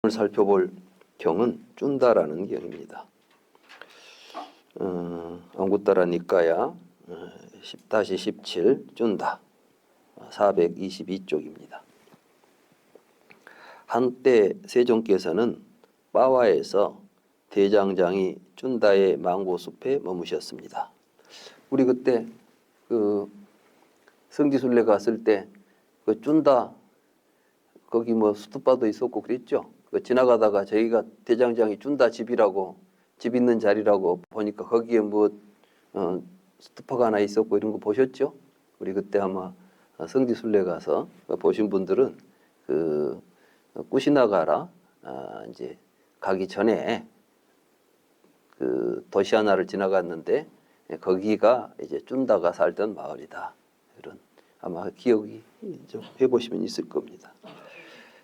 오늘 살펴볼 경은 쭌다라는 경입니다. 앙구따라 니까야 10-17 쭌다 422쪽입니다. 한때 세종께서는 빠와에서 대장장이 쭌다의 망고숲에 머무셨습니다. 우리 그때 그 성지순례 갔을 때 그 쭌다 거기 뭐 수뚜빠도 있었고 그랬죠. 그 지나가다가 저희가 대장장이 쭌다 집이라고 집 있는 자리라고 보니까 거기에 뭐 수뚜파가 하나 있었고 이런 거 보셨죠? 우리 그때 아마 성지순례 가서 보신 분들은 그 꾸시나가라 이제 가기 전에 그 도시 하나를 지나갔는데 거기가 이제 쭌다가 살던 마을이다. 이런 아마 기억이 좀 해보시면 있을 겁니다.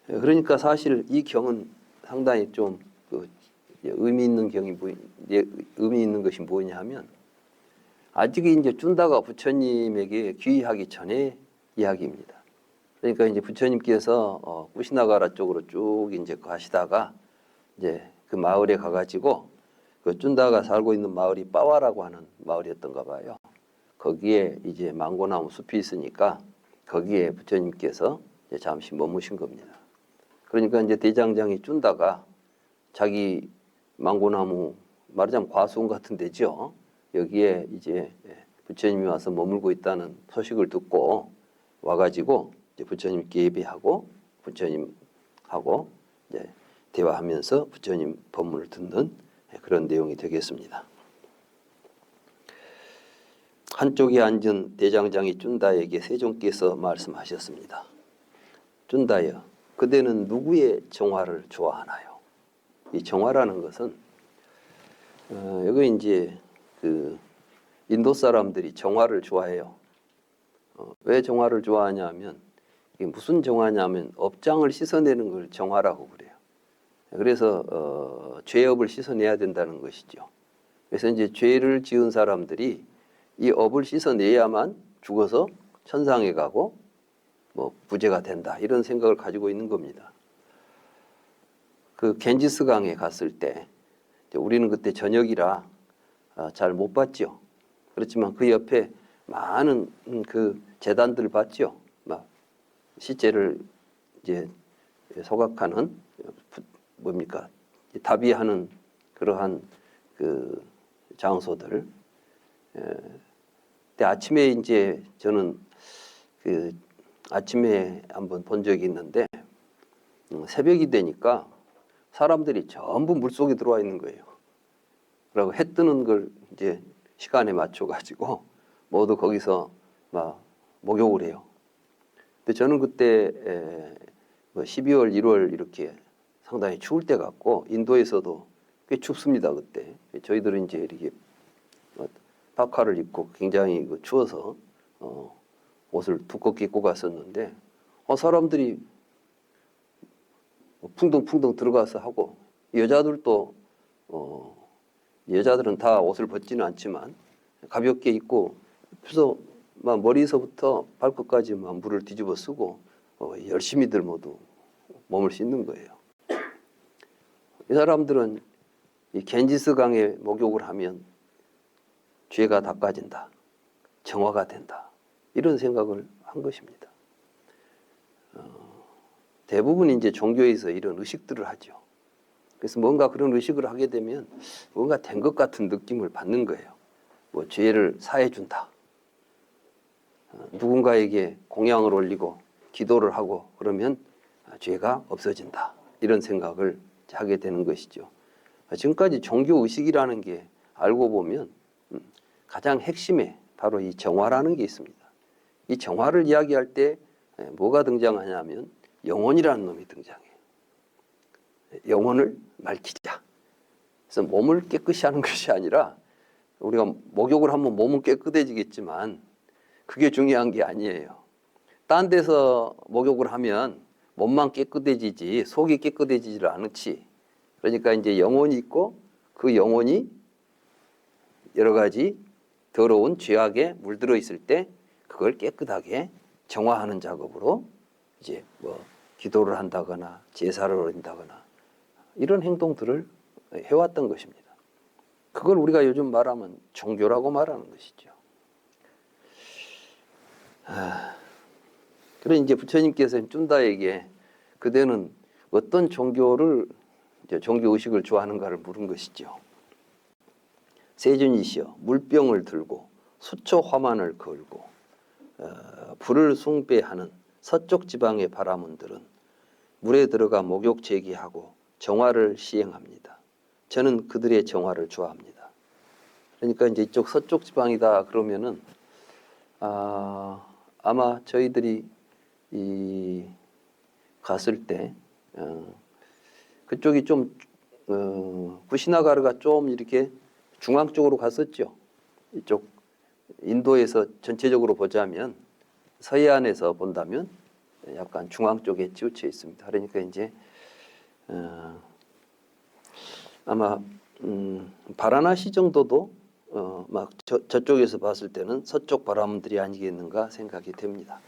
그러니까 사실 이 경은 상당히 좀 그 의미 있는 경이 의미 있는 것이 뭐냐 하면 아직 이제 쭌다가 부처님에게 귀의하기 전의 이야기입니다. 그러니까 이제 부처님께서 꾸시나가라 쪽으로 쭉 이제 가시다가 이제 그 마을에 가가지고 그 쭌다가 살고 있는 마을이 빠와라고 하는 마을이었던가 봐요. 거기에 이제 망고나무 숲이 있으니까 거기에 부처님께서 이제 잠시 머무신 겁니다. 그러니까 이제 대장장이 쭌다가 자기 망고나무 말하자면 과수원 같은 데죠. 여기에 이제 부처님이 와서 머물고 있다는 소식을 듣고 와가지고 이제 부처님께 예배하고 부처님하고 이제 대화하면서 부처님 법문을 듣는 그런 내용이 되겠습니다. 한쪽에 앉은 대장장이 쭌다에게 세종께서 말씀하셨습니다. 쭌다여, 그대는 누구의 정화를 좋아하나요? 이 정화라는 것은 여기 이제 그 인도 사람들이 정화를 좋아해요. 왜 정화를 좋아하냐면 이게 무슨 정화냐면 업장을 씻어내는 걸 정화라고 그래요. 그래서 죄업을 씻어내야 된다는 것이죠. 그래서 이제 죄를 지은 사람들이 이 업을 씻어내야만 죽어서 천상에 가고 뭐 부재가 된다 이런 생각을 가지고 있는 겁니다. 그 겐지스강에 갔을 때 우리는 그때 저녁이라 잘 못 봤죠. 그렇지만 그 옆에 많은 그 제단들 봤죠. 막 시체를 이제 소각하는 뭡니까 답이하는 그러한 그 장소들. 근데 아침에 이제 저는 그 아침에 한번 본 적이 있는데 새벽이 되니까 사람들이 전부 물속에 들어와 있는 거예요. 그리고 해 뜨는 걸 이제 시간에 맞춰 가지고 모두 거기서 막 목욕을 해요. 근데 저는 그때 12월, 1월 이렇게 상당히 추울 때 같고 인도에서도 꽤 춥습니다 그때. 저희들은 이제 이렇게 파카를 입고 굉장히 추워서 옷을 두껍게 입고 갔었는데 사람들이 풍덩풍덩 들어가서 하고 여자들도 여자들은 다 옷을 벗지는 않지만 가볍게 입고 그래서 막 머리서부터 발끝까지 막 물을 뒤집어 쓰고 열심히들 모두 몸을 씻는 거예요. 이 사람들은 이 겐지스 강에 목욕을 하면 죄가 닦아진다, 정화가 된다 이런 생각을 한 것입니다. 대부분 이제 종교에서 이런 의식들을 하죠. 그래서 뭔가 그런 의식을 하게 되면 뭔가 된 것 같은 느낌을 받는 거예요. 뭐 죄를 사해준다. 누군가에게 공양을 올리고 기도를 하고 그러면 죄가 없어진다. 이런 생각을 하게 되는 것이죠. 지금까지 종교 의식이라는 게 알고 보면 가장 핵심에 바로 이 정화라는 게 있습니다. 이 정화를 이야기할 때 뭐가 등장하냐면 영혼이라는 놈이 등장해요. 영혼을 맑히자. 그래서 몸을 깨끗이 하는 것이 아니라 우리가 목욕을 하면 몸은 깨끗해지겠지만 그게 중요한 게 아니에요. 딴 데서 목욕을 하면 몸만 깨끗해지지 속이 깨끗해지질 않지. 그러니까 이제 영혼이 있고 그 영혼이 여러 가지 더러운 죄악에 물들어 있을 때 그걸 깨끗하게 정화하는 작업으로 이제 뭐 기도를 한다거나 제사를 올린다거나 이런 행동들을 해왔던 것입니다. 그걸 우리가 요즘 말하면 종교라고 말하는 것이죠. 그래 이제 부처님께서 쭌다에게 그대는 어떤 종교를 이제 종교 의식을 좋아하는가를 물은 것이죠. 세존이시여 물병을 들고 수초 화만을 걸고 불을 숭배하는 서쪽 지방의 바라문들은 물에 들어가 목욕 제기하고 정화를 시행합니다. 저는 그들의 정화를 좋아합니다. 그러니까 이제 이쪽 서쪽 지방이다 그러면은 아마 저희들이 갔을 때 그쪽이 좀 구시나가르가 좀 이렇게 중앙 쪽으로 갔었죠. 이쪽 인도에서 전체적으로 보자면 서해안에서 본다면 약간 중앙 쪽에 치우쳐 있습니다. 그러니까 이제 아마 바라나시 정도도 막 저쪽에서 봤을 때는 서쪽 바라문들이 아니겠는가 생각이 됩니다.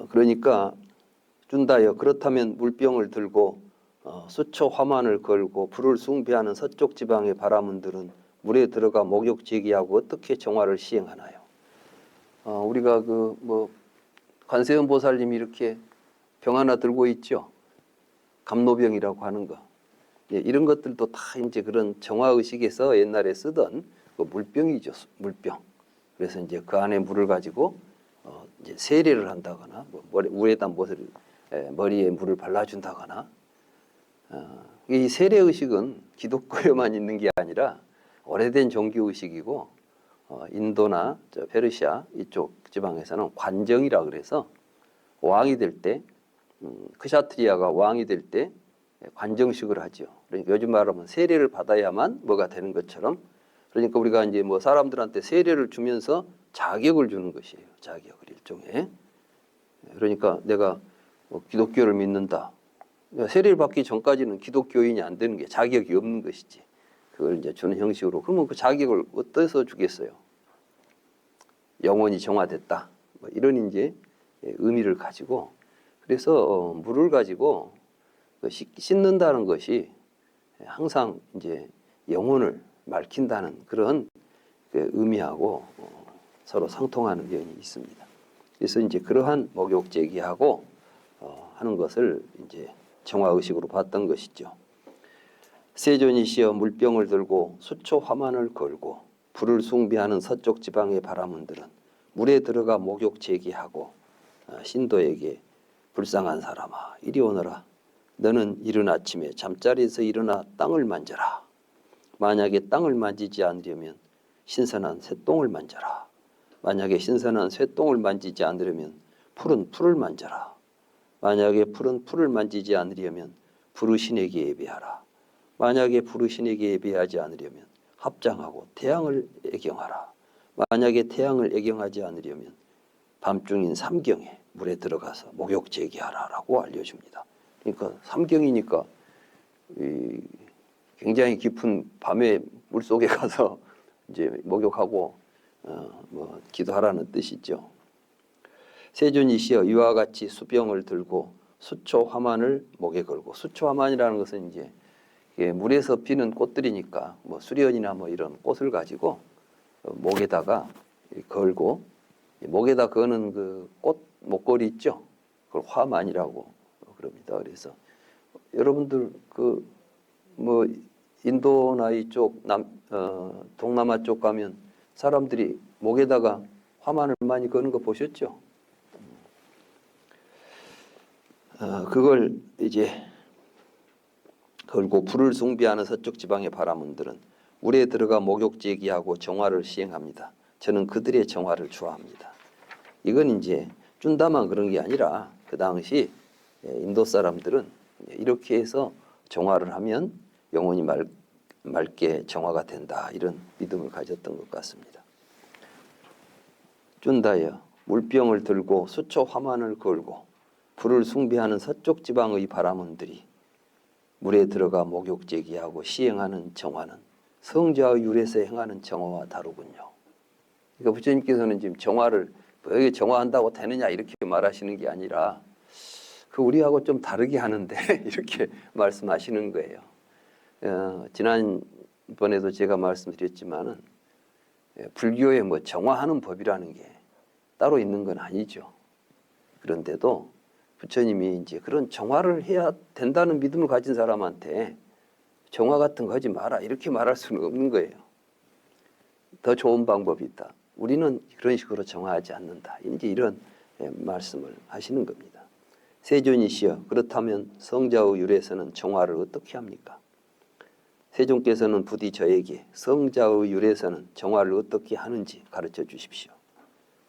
그러니까 쭌다여 그렇다면 물병을 들고 수초 화만을 걸고 불을 숭배하는 서쪽 지방의 바라문들은 물에 들어가 목욕 제기하고 어떻게 정화를 시행하나요? 우리가 그 뭐 관세음 보살님이 이렇게 병 하나 들고 있죠. 감노병이라고 하는 거. 예, 이런 것들도 다 이제 그런 정화 의식에서 옛날에 쓰던 그 물병이죠. 물병. 그래서 이제 그 안에 물을 가지고 이제 세례를 한다거나 물에다 머리에 물을 발라준다거나 이 세례 의식은 기독교에만 있는 게 아니라 오래된 종교 의식이고 인도나 페르시아 이쪽 지방에서는 관정이라 그래서 왕이 될 때 크샤트리아가 왕이 될 때 관정식을 하죠. 그러니까 요즘 말하면 세례를 받아야만 뭐가 되는 것처럼 그러니까 우리가 이제 뭐 사람들한테 세례를 주면서 자격을 주는 것이에요. 자격을 일종의. 그러니까 내가 기독교를 믿는다. 세례를 받기 전까지는 기독교인이 안 되는 게 자격이 없는 것이지. 그걸 이제 주는 형식으로. 그러면 그 자격을 어디서 주겠어요? 영혼이 정화됐다. 뭐 이런 이제 의미를 가지고 그래서 물을 가지고 씻는다는 것이 항상 이제 영혼을 맑힌다는 그런 의미하고 서로 상통하는 면이 있습니다. 그래서 이제 그러한 목욕 제기하고 하는 것을 이제 정화 의식으로 봤던 것이죠. 세존이시여 물병을 들고 수초 화만을 걸고 불을 숭배하는 서쪽 지방의 바라문들은 물에 들어가 목욕 제기하고 신도에게 불쌍한 사람아 이리 오너라. 너는 이른 아침에 잠자리에서 일어나 땅을 만져라. 만약에 땅을 만지지 않으려면 신선한 쇠똥을 만져라. 만약에 신선한 쇠똥을 만지지 않으려면 푸른 풀을 만져라. 만약에 푸른 풀을 만지지 않으려면 부르신에게 예배하라. 만약에 부르신에게 예배하지 않으려면 합장하고 태양을 애경하라. 만약에 태양을 애경하지 않으려면 밤중인 삼경에 물에 들어가서 목욕 제기하라라고 알려줍니다. 그러니까 삼경이니까 굉장히 깊은 밤에 물 속에 가서 이제 목욕하고 뭐 기도하라는 뜻이죠. 세존이시여 이와 같이 수병을 들고 수초 화만을 목에 걸고 수초 화만이라는 것은 이제 물에서 피는 꽃들이니까 뭐 수련이나 뭐 이런 꽃을 가지고 목에다가 걸고 목에다 거는 그 꽃 목걸이 있죠. 그걸 화만이라고 그럽니다. 그래서 여러분들 그 뭐 인도나 이쪽 동남아 쪽 가면 사람들이 목에다가 화만을 많이 거는 거 보셨죠? 그걸 이제 걸고 불을 숭배하는 서쪽 지방의 바라문들은 물에 들어가 목욕 제기하고 정화를 시행합니다. 저는 그들의 정화를 좋아합니다. 이건 이제 쭌다만 그런 게 아니라 그 당시 인도 사람들은 이렇게 해서 정화를 하면 영혼이 맑게 정화가 된다 이런 믿음을 가졌던 것 같습니다. 쭌다여 물병을 들고 수초 화만을 걸고 불을 숭배하는 서쪽 지방의 바라문들이 물에 들어가 목욕 제기하고 시행하는 정화는 성자의 율에서 행하는 정화와 다르군요. 그러니까 부처님께서는 지금 정화를 여기 정화한다고 되느냐 이렇게 말하시는 게 아니라 그 우리하고 좀 다르게 하는데 이렇게 말씀하시는 거예요. 지난번에도 제가 말씀드렸지만은 불교에 뭐 정화하는 법이라는 게 따로 있는 건 아니죠. 그런데도 부처님이 이제 그런 정화를 해야 된다는 믿음을 가진 사람한테 정화 같은 거 하지 마라 이렇게 말할 수는 없는 거예요. 더 좋은 방법이 있다. 우리는 그런 식으로 정화하지 않는다. 이제 이런 말씀을 하시는 겁니다. 세존이시여 그렇다면 성자의 율에서는 정화를 어떻게 합니까? 세존께서는 부디 저에게 성자의 율에서는 정화를 어떻게 하는지 가르쳐 주십시오.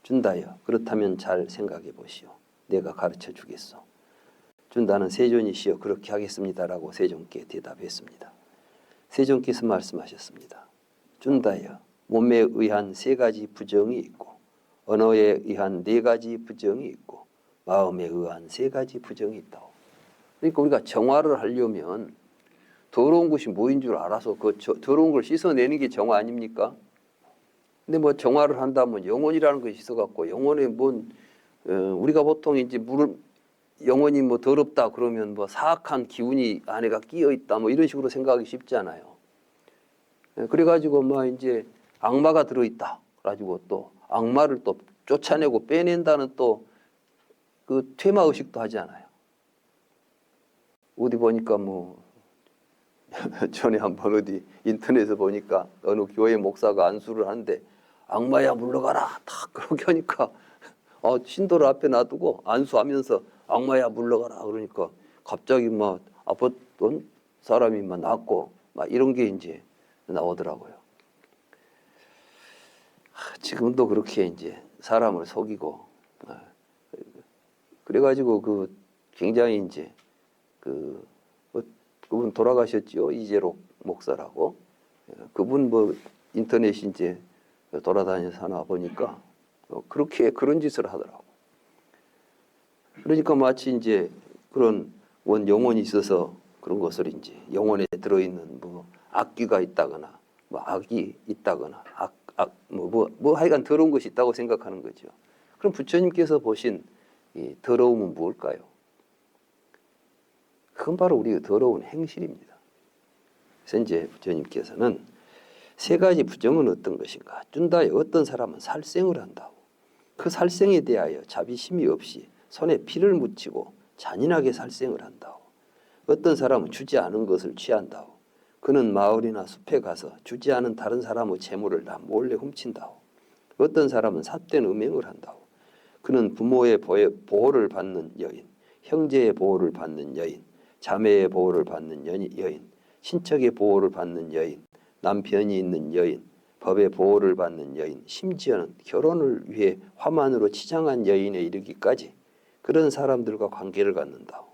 준다여 그렇다면 잘 생각해 보시오. 내가 가르쳐 주겠소. 준다는 세존이시여 그렇게 하겠습니다라고 세존께 대답했습니다. 세존께서 말씀하셨습니다. 준다여 몸에 의한 3가지 부정이 있고 언어에 의한 4가지 부정이 있고 마음에 의한 3가지 부정이 있다고. 그러니까 우리가 정화를 하려면 더러운 것이 뭐인 줄 알아서 그 더러운 걸 씻어내는 게 정화 아닙니까? 근데 뭐 정화를 한다면 영혼이라는 것이 있어갖고 영혼에 뭔 우리가 보통 이제 물을 영혼이 뭐 더럽다 그러면 뭐 사악한 기운이 안에가 끼어 있다 뭐 이런 식으로 생각하기 쉽잖아요. 그래가지고 뭐 이제 악마가 들어있다. 그래가지고 또 악마를 또 쫓아내고 빼낸다는 또 그 퇴마 의식도 하잖아요. 어디 보니까 뭐 전에 한번 어디 인터넷에 보니까 어느 교회 목사가 안수를 하는데 악마야 물러가라 딱 그렇게 하니까 신도를 앞에 놔두고 안수하면서 악마야 물러가라 그러니까 갑자기 막 아팠던 사람이 막 낫고 막 이런 게 이제 나오더라고요. 지금도 그렇게 이제 사람을 속이고 그래가지고 그 굉장히 이제 그분 돌아가셨죠. 이재록 목사라고. 그분 뭐 인터넷 이제 돌아다녀서 하나 보니까 그렇게 그런 짓을 하더라고. 그러니까 마치 이제 그런 원 영혼이 있어서 그런 것을 이제 영혼에 들어있는 뭐 악귀가 있다거나 뭐 악이 있다거나 뭐 하여간 더러운 것이 있다고 생각하는 거죠. 그럼 부처님께서 보신 이 더러움은 무엇일까요? 그건 바로 우리의 더러운 행실입니다. 그래서 이제 부처님께서는 3가지 부정은 어떤 것인가? 준다에 어떤 사람은 살생을 한다고. 그 살생에 대하여 자비심이 없이 손에 피를 묻히고 잔인하게 살생을 한다고. 어떤 사람은 주지 않은 것을 취한다고. 그는 마을이나 숲에 가서 주지 않은 다른 사람의 재물을 다 몰래 훔친다고. 어떤 사람은 삿된 음행을 한다고. 그는 부모의 보호를 받는 여인, 형제의 보호를 받는 여인, 자매의 보호를 받는 여인, 친척의 보호를 받는 여인, 남편이 있는 여인, 법의 보호를 받는 여인, 심지어는 결혼을 위해 화만으로 치장한 여인에 이르기까지 그런 사람들과 관계를 갖는다오.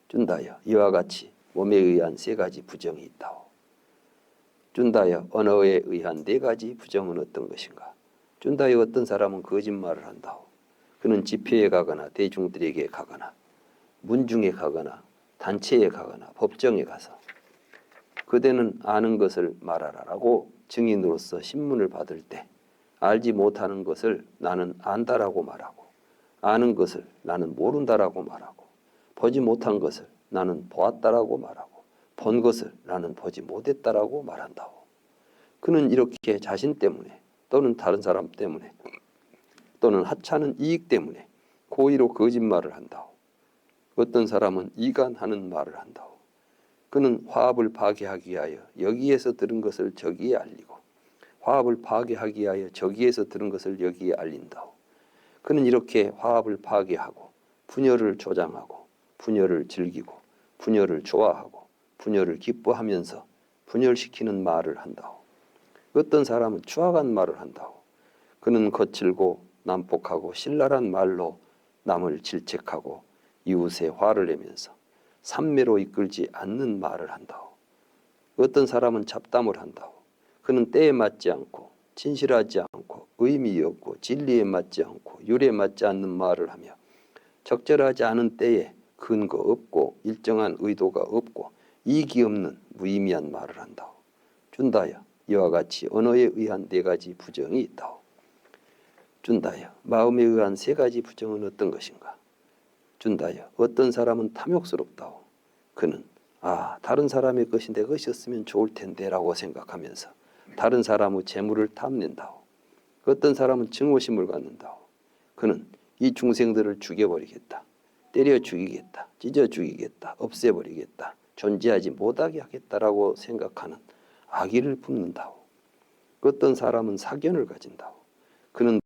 준다여 이와 같이 몸에 의한 3가지 부정이 있다오. 준다여 언어에 의한 4가지 부정은 어떤 것인가? 준다여 어떤 사람은 거짓말을 한다오. 그는 집회에 가거나 대중들에게 가거나 문중에 가거나 단체에 가거나 법정에 가서 그대는 아는 것을 말하라라고 증인으로서 신문을 받을 때 알지 못하는 것을 나는 안다라고 말하고 아는 것을 나는 모른다라고 말하고 보지 못한 것을 나는 보았다라고 말하고 본 것을 나는 보지 못했다라고 말한다고. 그는 이렇게 자신 때문에 또는 다른 사람 때문에 또는 하찮은 이익 때문에 고의로 거짓말을 한다고. 어떤 사람은 이간하는 말을 한다고. 그는 화합을 파괴하기 위하여 여기에서 들은 것을 저기에 알리고 화합을 파괴하기 위하여 저기에서 들은 것을 여기에 알린다고. 그는 이렇게 화합을 파괴하고 분열을 조장하고 분열을 즐기고 분열을 좋아하고 분열을 기뻐하면서 분열시키는 말을 한다고. 어떤 사람은 추악한 말을 한다고. 그는 거칠고 난폭하고 신랄한 말로 남을 질책하고 이웃에 화를 내면서 삼매로 이끌지 않는 말을 한다고. 어떤 사람은 잡담을 한다고. 그는 때에 맞지 않고 진실하지 않고 의미 없고 진리에 맞지 않고 율에 맞지 않는 말을 하며 적절하지 않은 때에 근거 없고 일정한 의도가 없고 이익이 없는 무의미한 말을 한다고. 준다여 이와 같이 언어에 의한 4가지 부정이 있다고. 준다여 마음에 의한 세 가지 부정은 어떤 것인가? 준다여 어떤 사람은 탐욕스럽다오. 그는 다른 사람의 것이 내 것이었으면 좋을 텐데 라고 생각하면서 다른 사람의 재물을 탐낸다오. 어떤 사람은 증오심을 갖는다오. 그는 이 중생들을 죽여버리겠다. 때려 죽이겠다. 찢어 죽이겠다. 없애버리겠다. 존재하지 못하게 하겠다라고 생각하는 악의를 품는다오. 어떤 사람은 사견을 가진다오. 그는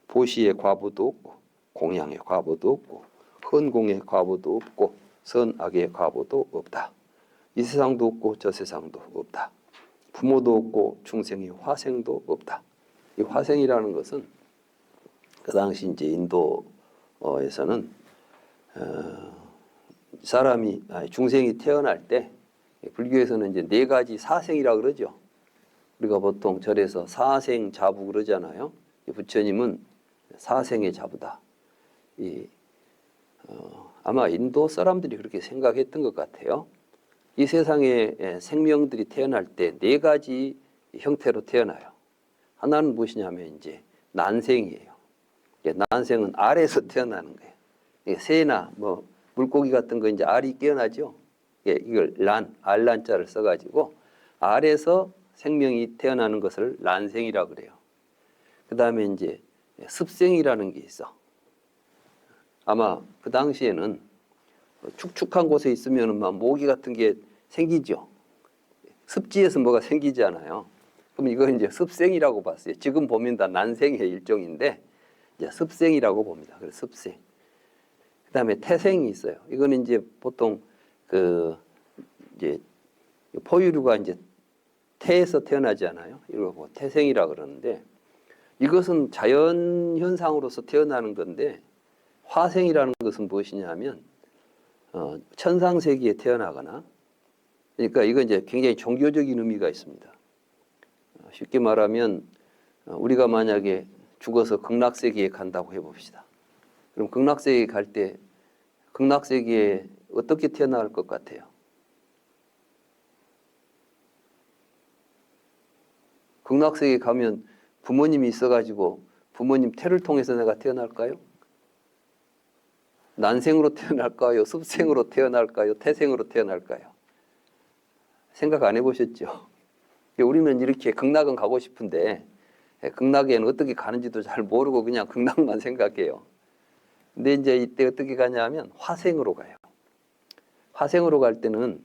보시의 과부도 없고 공양의 과부도 없고 헌공의 과부도 없고 선악의 과부도 없다. 이 세상도 없고 저 세상도 없다. 부모도 없고 중생의 화생도 없다. 이 화생이라는 것은 그 당시 이제 인도에서는 중생이 태어날 때 불교에서는 이제 네 가지 사생이라 그러죠. 우리가 보통 절에서 사생자부 그러잖아요. 부처님은 사생의 자부다. 아마 인도 사람들이 그렇게 생각했던 것 같아요. 이 세상에 생명들이 태어날 때 네 가지 형태로 태어나요. 하나는 무엇이냐면 이제 난생이에요. 난생은 알에서 태어나는 거예요. 새나 물고기 같은 거 이제 알이 깨어나죠. 이걸 알란자를 써가지고 알에서 생명이 태어나는 것을 난생이라 그래요. 그 다음에 이제 습생이라는 게 있어. 아마 그 당시에는 축축한 곳에 있으면 막 모기 같은 게 생기죠. 습지에서 뭐가 생기지 않아요. 그럼 이건 이제 습생이라고 봤어요. 지금 보면 다 난생의 일종인데 이제 습생이라고 봅니다. 그래서 습생. 그다음에 태생이 있어요. 이거는 이제 보통 이제 포유류가 이제 태에서 태어나지 않아요. 이걸 뭐 태생이라 그러는데 이것은 자연 현상으로서 태어나는 건데 화생이라는 것은 무엇이냐면 천상세계에 태어나거나 그러니까 이건 이제 굉장히 종교적인 의미가 있습니다. 쉽게 말하면 우리가 만약에 죽어서 극락세계에 간다고 해봅시다. 그럼 극락세계에 갈 때 극락세계에 어떻게 태어날 것 같아요? 극락세계에 가면 부모님이 있어가지고 부모님 태를 통해서 내가 태어날까요? 난생으로 태어날까요? 습생으로 태어날까요? 태생으로 태어날까요? 생각 안 해보셨죠? 우리는 이렇게 극락은 가고 싶은데 극락에는 어떻게 가는지도 잘 모르고 그냥 극락만 생각해요. 근데 이제 이때 어떻게 가냐면 화생으로 가요. 화생으로 갈 때는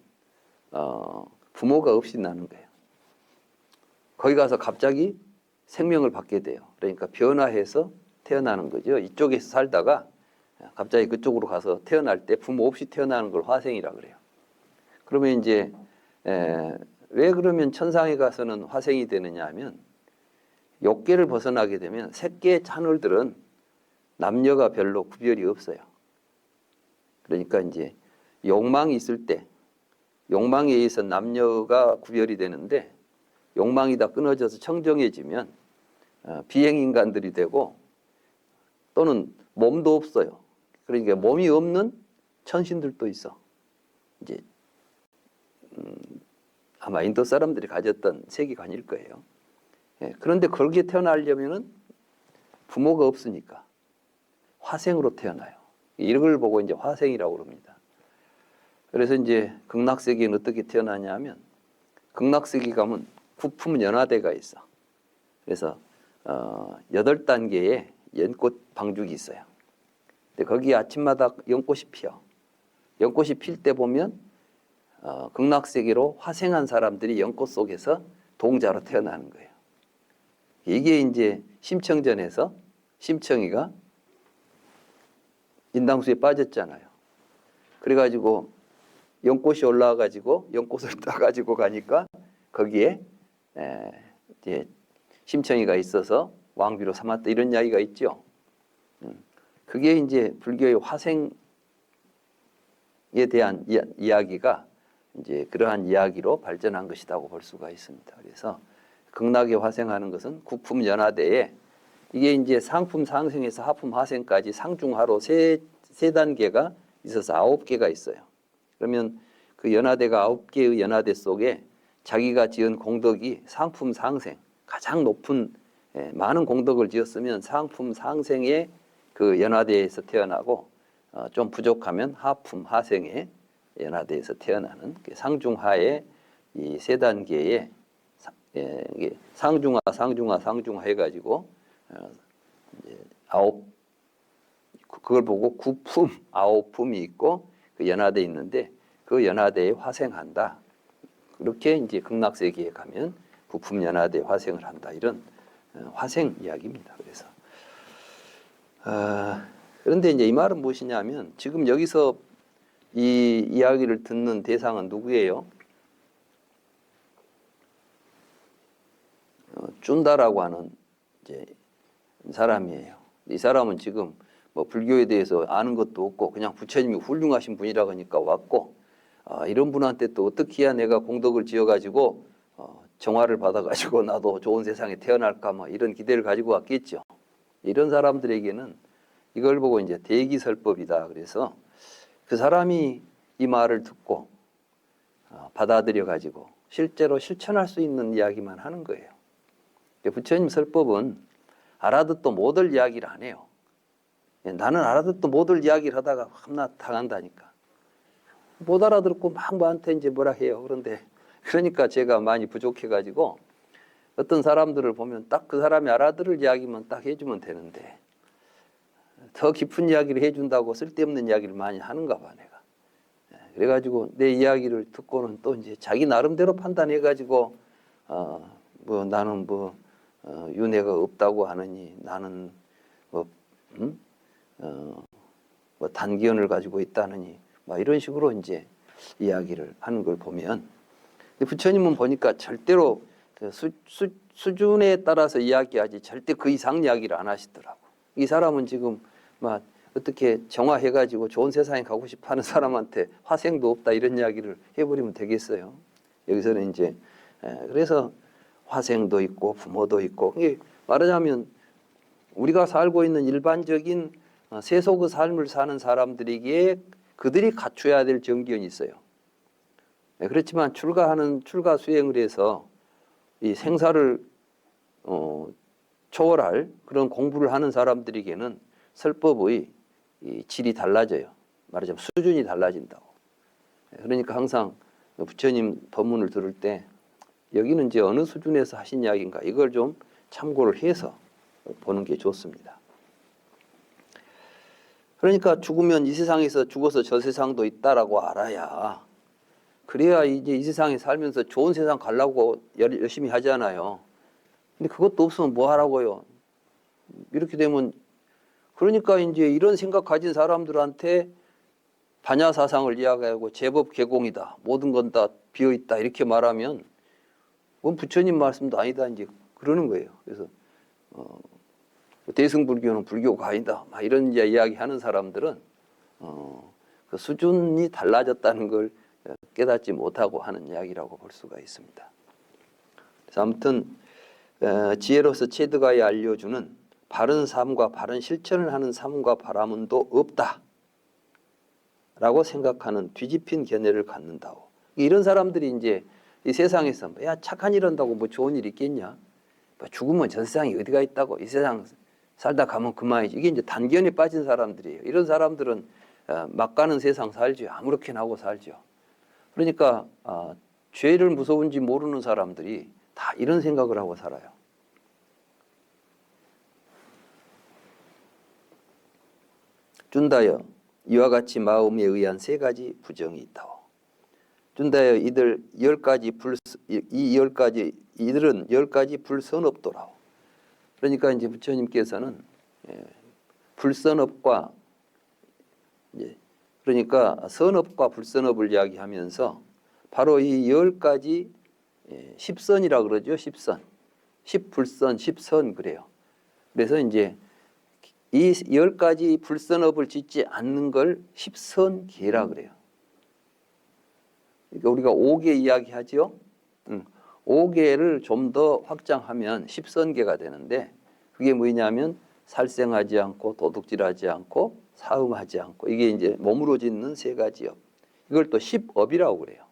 부모가 없이 나는 거예요. 거기 가서 갑자기 생명을 받게 돼요. 그러니까 변화해서 태어나는 거죠. 이쪽에서 살다가 갑자기 그쪽으로 가서 태어날 때 부모 없이 태어나는 걸 화생이라 그래요. 그러면 이제 왜 그러면 천상에 가서는 화생이 되느냐 하면 욕계를 벗어나게 되면 새끼의 찬울들은 남녀가 별로 구별이 없어요. 그러니까 이제 욕망이 있을 때 욕망에 의해서 남녀가 구별이 되는데 욕망이 다 끊어져서 청정해지면 비행인간들이 되고 또는 몸도 없어요. 그러니까 몸이 없는 천신들도 있어. 이제 아마 인도 사람들이 가졌던 세계관일 거예요. 그런데 거기에 태어나려면은 부모가 없으니까 화생으로 태어나요. 이걸 보고 이제 화생이라고 그럽니다. 그래서 이제 극락세계는 어떻게 태어나냐 면 극락세계 가면 구품연화대가 있어. 그래서 8단계의 연꽃 방죽이 있어요. 근데 거기 아침마다 연꽃이 피어. 연꽃이 필 때 보면 극락세계로 화생한 사람들이 연꽃 속에서 동자로 태어나는 거예요. 이게 이제 심청전에서 심청이가 인당수에 빠졌잖아요. 그래가지고 연꽃이 올라와가지고 연꽃을 따가지고 가니까 거기에 이제 심청이가 있어서 왕비로 삼았다 이런 이야기가 있죠. 그게 이제 불교의 화생에 대한 이야기가 이제 그러한 이야기로 발전한 것이라고 볼 수가 있습니다. 그래서 극락에 화생하는 것은 구품연화대에 이게 이제 상품 상생에서 하품 하생까지 상중하로 세 단계가 있어서 9개가 있어요. 그러면 그 연화대가 9개의 연화대 속에 자기가 지은 공덕이 상품 상생 가장 높은 많은 공덕을 지었으면 상품 상생의 그 연화대에서 태어나고 좀 부족하면 하품 하생의 연화대에서 태어나는 상중하의 이 세 단계의 이게 상중하 해가지고 아홉 그걸 보고 구품 아홉품이 있고 그 연화대 있는데 그 연화대에 화생한다. 그렇게 이제 극락세계에 가면 부품 연화대 화생을 한다. 이런 화생 이야기입니다. 그래서 그런데 이제 이 말은 무엇이냐면 지금 여기서 이 이야기를 듣는 대상은 누구예요? 쭌다라고 하는 이제 사람이에요. 이 사람은 지금 뭐 불교에 대해서 아는 것도 없고 그냥 부처님이 훌륭하신 분이라고 하니까 왔고 이런 분한테 또 어떻게 해야 내가 공덕을 지어가지고 정화를 받아가지고 나도 좋은 세상에 태어날까 뭐 이런 기대를 가지고 왔겠죠. 이런 사람들에게는 이걸 보고 이제 대기설법이다. 그래서 그 사람이 이 말을 듣고 받아들여 가지고 실제로 실천할 수 있는 이야기만 하는 거예요. 부처님 설법은 알아듣도 못할 이야기를 안 해요. 나는 알아듣도 못할 이야기를 하다가 겁나 당한다니까. 못 알아듣고 막 나한테 이제 뭐라 해요. 그러니까 제가 많이 부족해가지고 어떤 사람들을 보면 딱 그 사람이 알아들을 이야기만 딱 해주면 되는데 더 깊은 이야기를 해준다고 쓸데없는 이야기를 많이 하는가 봐 내가. 그래가지고 내 이야기를 듣고는 또 이제 자기 나름대로 판단해가지고 뭐 나는 뭐 윤회가 없다고 하느니 나는 뭐 단기연을 가지고 있다느니 뭐 이런 식으로 이제 이야기를 하는 걸 보면 부처님은 보니까 절대로 그 수준에 따라서 이야기하지 절대 그 이상 이야기를 안 하시더라고. 이 사람은 지금 막 어떻게 정화해가지고 좋은 세상에 가고 싶어하는 사람한테 화생도 없다 이런 이야기를 해버리면 되겠어요. 여기서는 이제 그래서 화생도 있고 부모도 있고 이게 말하자면 우리가 살고 있는 일반적인 세속의 삶을 사는 사람들에게 그들이 갖춰야 될 정견이 있어요. 그렇지만 출가 수행을 해서 이 생사를 초월할 그런 공부를 하는 사람들에게는 설법의 이 질이 달라져요. 말하자면 수준이 달라진다고. 그러니까 항상 부처님 법문을 들을 때 여기는 이제 어느 수준에서 하신 이야기인가 이걸 좀 참고를 해서 보는 게 좋습니다. 그러니까 죽으면 이 세상에서 죽어서 저 세상도 있다라고 알아야 그래야 이제 이 세상에 살면서 좋은 세상 가려고 열심히 하잖아요. 근데 그것도 없으면 뭐 하라고요? 이렇게 되면 그러니까 이제 이런 생각 가진 사람들한테 반야 사상을 이야기하고 제법 개공이다. 모든 건 다 비어 있다. 이렇게 말하면 그건 부처님 말씀도 아니다. 이제 그러는 거예요. 그래서 대승불교는 불교가 아니다. 막 이런 이야기하는 사람들은 그 수준이 달라졌다는 걸 깨닫지 못하고 하는 이야기라고 볼 수가 있습니다. 그래서 아무튼 지혜로서 체드가에 알려주는 바른 삶과 바른 실천을 하는 삶과 바람은도 없다 라고 생각하는 뒤집힌 견해를 갖는다고. 이런 사람들이 이제 이 세상에서 야 착한 일 한다고 뭐 좋은 일 있겠냐, 뭐 죽으면 전 세상이 어디가 있다고, 이 세상 살다 가면 그만이지. 이게 이제 단견에 빠진 사람들이에요. 이런 사람들은 막 가는 세상 살죠. 아무렇게나 하고 살죠. 그러니까 죄를 무서운지 모르는 사람들이 다 이런 생각을 하고 살아요. 쭌다여 이와 같이 마음에 의한 세 가지 부정이 있다오. 쭌다여 이들은 열 가지 불선업도라오. 그러니까 이제 부처님께서는 불선업과 그러니까 선업과 불선업을 이야기하면서 바로 이 10가지 십선이라 그러죠. 십선, 십불선, 십선 그래요. 그래서 이제 이 10가지 불선업을 짓지 않는 걸 십선계라 그래요. 그러니까 우리가 5개 이야기하죠. 5개를 좀 더 확장하면 십선계가 되는데 그게 뭐냐면 살생하지 않고 도둑질하지 않고 사음하지 않고 이게 이제 몸으로 짓는 세 가지 업. 이걸 또 십업이라고 그래요.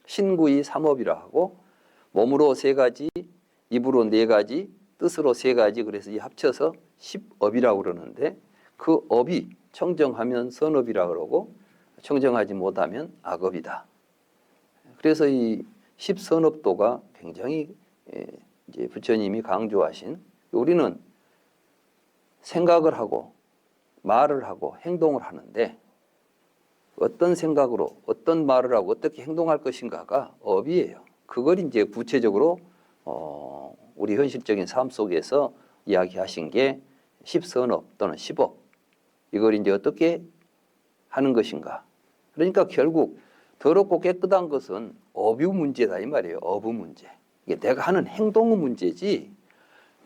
신구이 삼업이라 하고 몸으로 세 가지, 입으로 네 가지, 뜻으로 세 가지, 그래서 이 합쳐서 10업이라고 그러는데, 그 업이 청정하면 선업이라고 그러고 청정하지 못하면 악업이다. 그래서 이 10선업도가 굉장히 이제 부처님이 강조하신, 우리는 생각을 하고 말을 하고 행동을 하는데 어떤 생각으로 어떤 말을 하고 어떻게 행동할 것인가가 업이에요. 그걸 이제 구체적으로 우리 현실적인 삶 속에서 이야기하신 게 10선업 또는 10업. 이걸 이제 어떻게 하는 것인가. 그러니까 결국 더럽고 깨끗한 것은 업의 문제다 이 말이에요. 업의 문제. 이게 내가 하는 행동의 문제지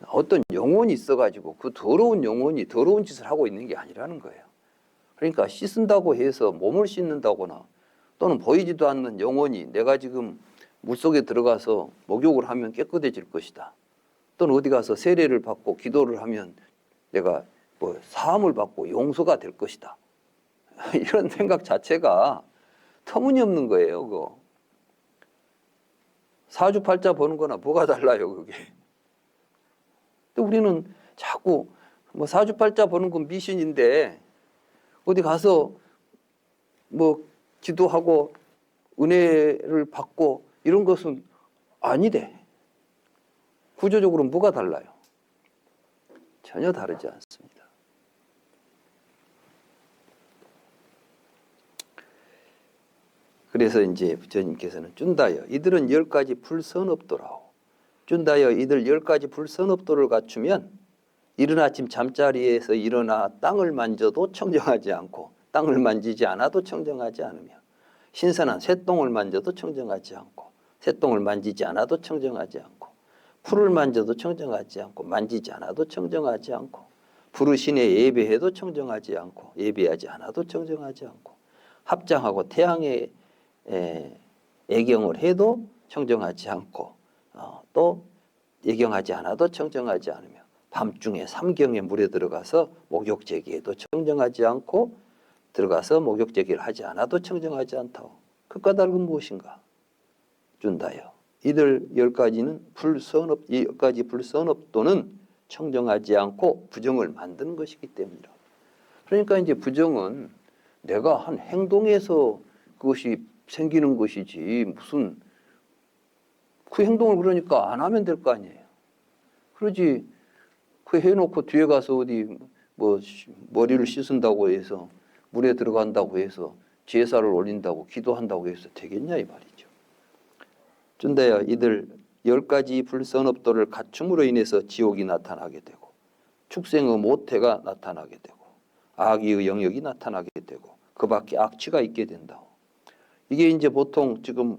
어떤 영혼이 있어가지고 그 더러운 영혼이 더러운 짓을 하고 있는 게 아니라는 거예요. 그러니까 씻는다고 해서 몸을 씻는다거나 또는 보이지도 않는 영혼이 내가 지금 물속에 들어가서 목욕을 하면 깨끗해질 것이다. 또는 어디 가서 세례를 받고 기도를 하면 내가 뭐 사함을 받고 용서가 될 것이다. 이런 생각 자체가 터무니없는 거예요. 그거. 사주팔자 보는 거나 뭐가 달라요, 그게. 근데 우리는 자꾸 뭐 사주팔자 보는 건 미신인데 어디 가서 뭐 기도하고 은혜를 받고 이런 것은 아니대. 구조적으로 뭐가 달라요? 전혀 다르지 않습니다. 그래서 이제 부처님께서는 쭌다여 이들은 10가지 불선업도라오. 쭌다여 이들 10가지 불선업도를 갖추면 이른 아침 잠자리에서 일어나 땅을 만져도 청정하지 않고 땅을 만지지 않아도 청정하지 않으며 신선한 쇠똥을 만져도 청정하지 않고 쇠똥을 만지지 않아도 청정하지 않고 풀을 만져도 청정하지 않고 만지지 않아도 청정하지 않고 부르신에 예배해도 청정하지 않고 예배하지 않아도 청정하지 않고 합장하고 태양에 예경을 해도 청정하지 않고 또 예경하지 않아도 청정하지 않으며 밤중에 삼경에 물에 들어가서 목욕제기에도 청정하지 않고 들어가서 목욕제기를 하지 않아도 청정하지 않다오. 그 까닭은 무엇인가? 쭌다여 이들 10가지는 불선업, 10가지 불선업도는 청정하지 않고 부정을 만드는 것이기 때문이라. 그러니까 이제 부정은 내가 한 행동에서 그것이 생기는 것이지 무슨 그 행동을 그러니까 안 하면 될 거 아니에요. 그러지 그 해놓고 뒤에 가서 어디 뭐 머리를 씻은다고 해서 물에 들어간다고 해서 제사를 올린다고 기도한다고 해서 되겠냐 이 말이죠. 쭌다여 이들 10가지 불선업도를 갖춤으로 인해서 지옥이 나타나게 되고 축생의 모태가 나타나게 되고 악의의 영역이 나타나게 되고 그 밖에 악취가 있게 된다. 이게 이제 보통 지금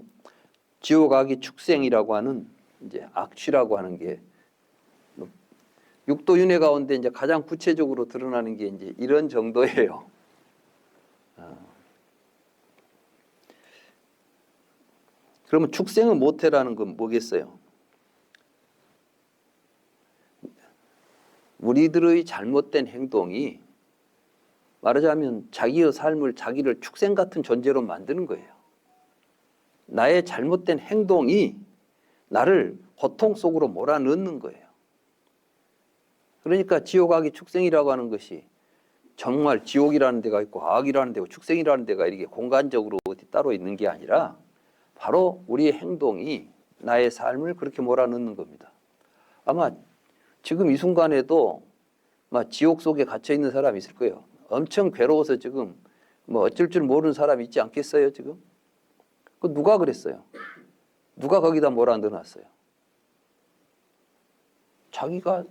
지옥 악의 축생이라고 하는 이제 악취라고 하는 게 육도윤회 가운데 이제 가장 구체적으로 드러나는 게 이제 이런 정도예요. 그러면 축생의 모태라는 건 뭐겠어요? 우리들의 잘못된 행동이 말하자면 자기의 삶을 자기를 축생 같은 존재로 만드는 거예요. 나의 잘못된 행동이 나를 고통 속으로 몰아넣는 거예요. 그러니까 지옥 악의 축생이라고 하는 것이 정말 지옥이라는 데가 있고 악이라는 데고 축생이라는 데가 이렇게 공간적으로 어디 따로 있는 게 아니라 바로 우리의 행동이 나의 삶을 그렇게 몰아넣는 겁니다. 아마 지금 이 순간에도 지옥 속에 갇혀 있는 사람이 있을 거예요. 엄청 괴로워서 지금 뭐 어쩔 줄 모르는 사람이 있지 않겠어요, 지금? 그 누가 그랬어요? 누가 거기다 몰아넣어놨어요? 자기가.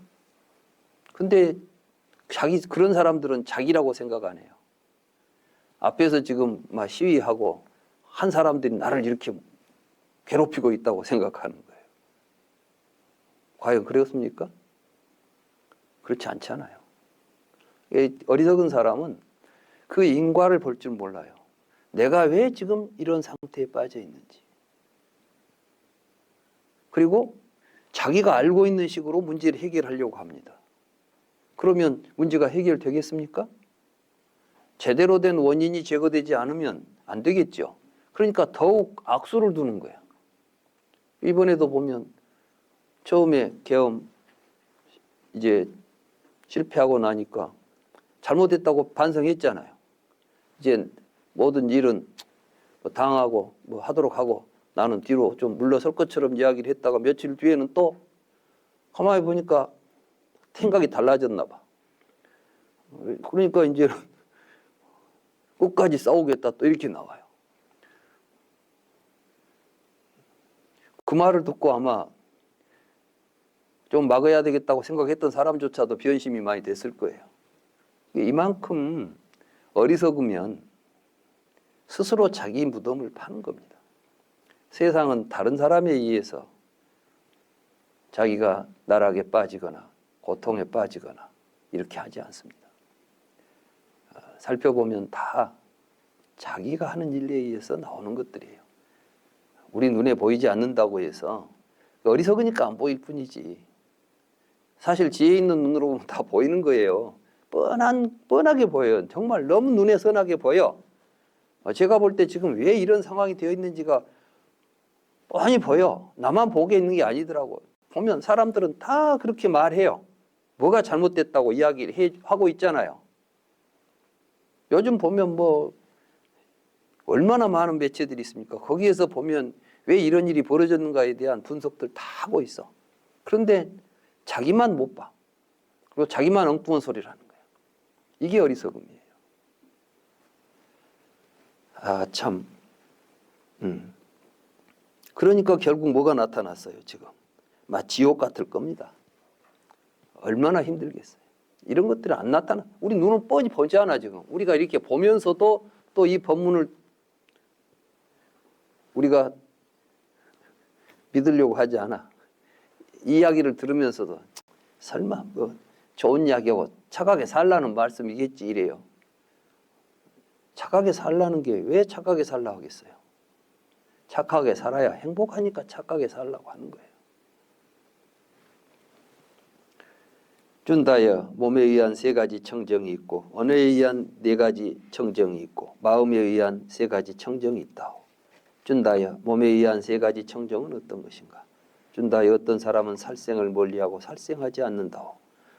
근데 그런 사람들은 자기라고 생각 안 해요. 앞에서 지금 막 시위하고 한 사람들이 나를 이렇게 괴롭히고 있다고 생각하는 거예요. 과연 그렇습니까? 그렇지 않잖아요. 어리석은 사람은 그 인과를 볼 줄 몰라요. 내가 왜 지금 이런 상태에 빠져 있는지. 그리고 자기가 알고 있는 식으로 문제를 해결하려고 합니다. 그러면 문제가 해결되겠습니까? 제대로 된 원인이 제거되지 않으면 안 되겠죠. 그러니까 더욱 악수를 두는 거야. 이번에도 보면 처음에 계엄 이제 실패하고 나니까 잘못했다고 반성했잖아요. 이제 모든 일은 뭐 당하고 뭐 하도록 하고 나는 뒤로 좀 물러설 것처럼 이야기를 했다가 며칠 뒤에는 또 가만히 보니까 생각이 달라졌나 봐. 그러니까 이제는 끝까지 싸우겠다 또 이렇게 나와요. 그 말을 듣고 아마 좀 막아야 되겠다고 생각했던 사람조차도 변심이 많이 됐을 거예요. 이만큼 어리석으면 스스로 자기 무덤을 파는 겁니다. 세상은 다른 사람에 의해서 자기가 나락에 빠지거나 고통에 빠지거나 이렇게 하지 않습니다. 살펴보면 다 자기가 하는 일에 의해서 나오는 것들이에요. 우리 눈에 보이지 않는다고 해서 어리석으니까 안 보일 뿐이지. 사실 지혜 있는 눈으로 보면 다 보이는 거예요. 뻔하게 보여요. 정말 너무 눈에 선하게 보여. 제가 볼 때 지금 왜 이런 상황이 되어 있는지가 뻔히 보여. 나만 보게 있는 게 아니더라고요. 보면 사람들은 다 그렇게 말해요. 뭐가 잘못됐다고 이야기를 하고 있잖아요. 요즘 보면 뭐 얼마나 많은 매체들이 있습니까? 거기에서 보면 왜 이런 일이 벌어졌는가에 대한 분석들 다 하고 있어. 그런데 자기만 못 봐. 그리고 자기만 엉뚱한 소리를 하는 거예요. 이게 어리석음이에요. 아, 참. 그러니까 결국 뭐가 나타났어요, 지금. 지옥 같을 겁니다. 얼마나 힘들겠어요. 이런 것들이 안 나타나. 우리 눈은 뻔히 보지 않아, 지금. 우리가 이렇게 보면서도 또 이 법문을 우리가 믿으려고 하지 않아. 이 이야기를 들으면서도 설마 뭐 좋은 이야기하고 착하게 살라는 말씀이겠지 이래요. 착하게 살라는 게 왜 착하게 살라고 하겠어요? 착하게 살아야 행복하니까 착하게 살라고 하는 거예요. 준다여 몸에 의한 세 가지 청정이 있고 언어에 의한 네 가지 청정이 있고 마음에 의한 세 가지 청정이 있다오. 준다여 몸에 의한 세 가지 청정은 어떤 것인가? 준다여 어떤 사람은 살생을 멀리하고 살생하지 않는다오.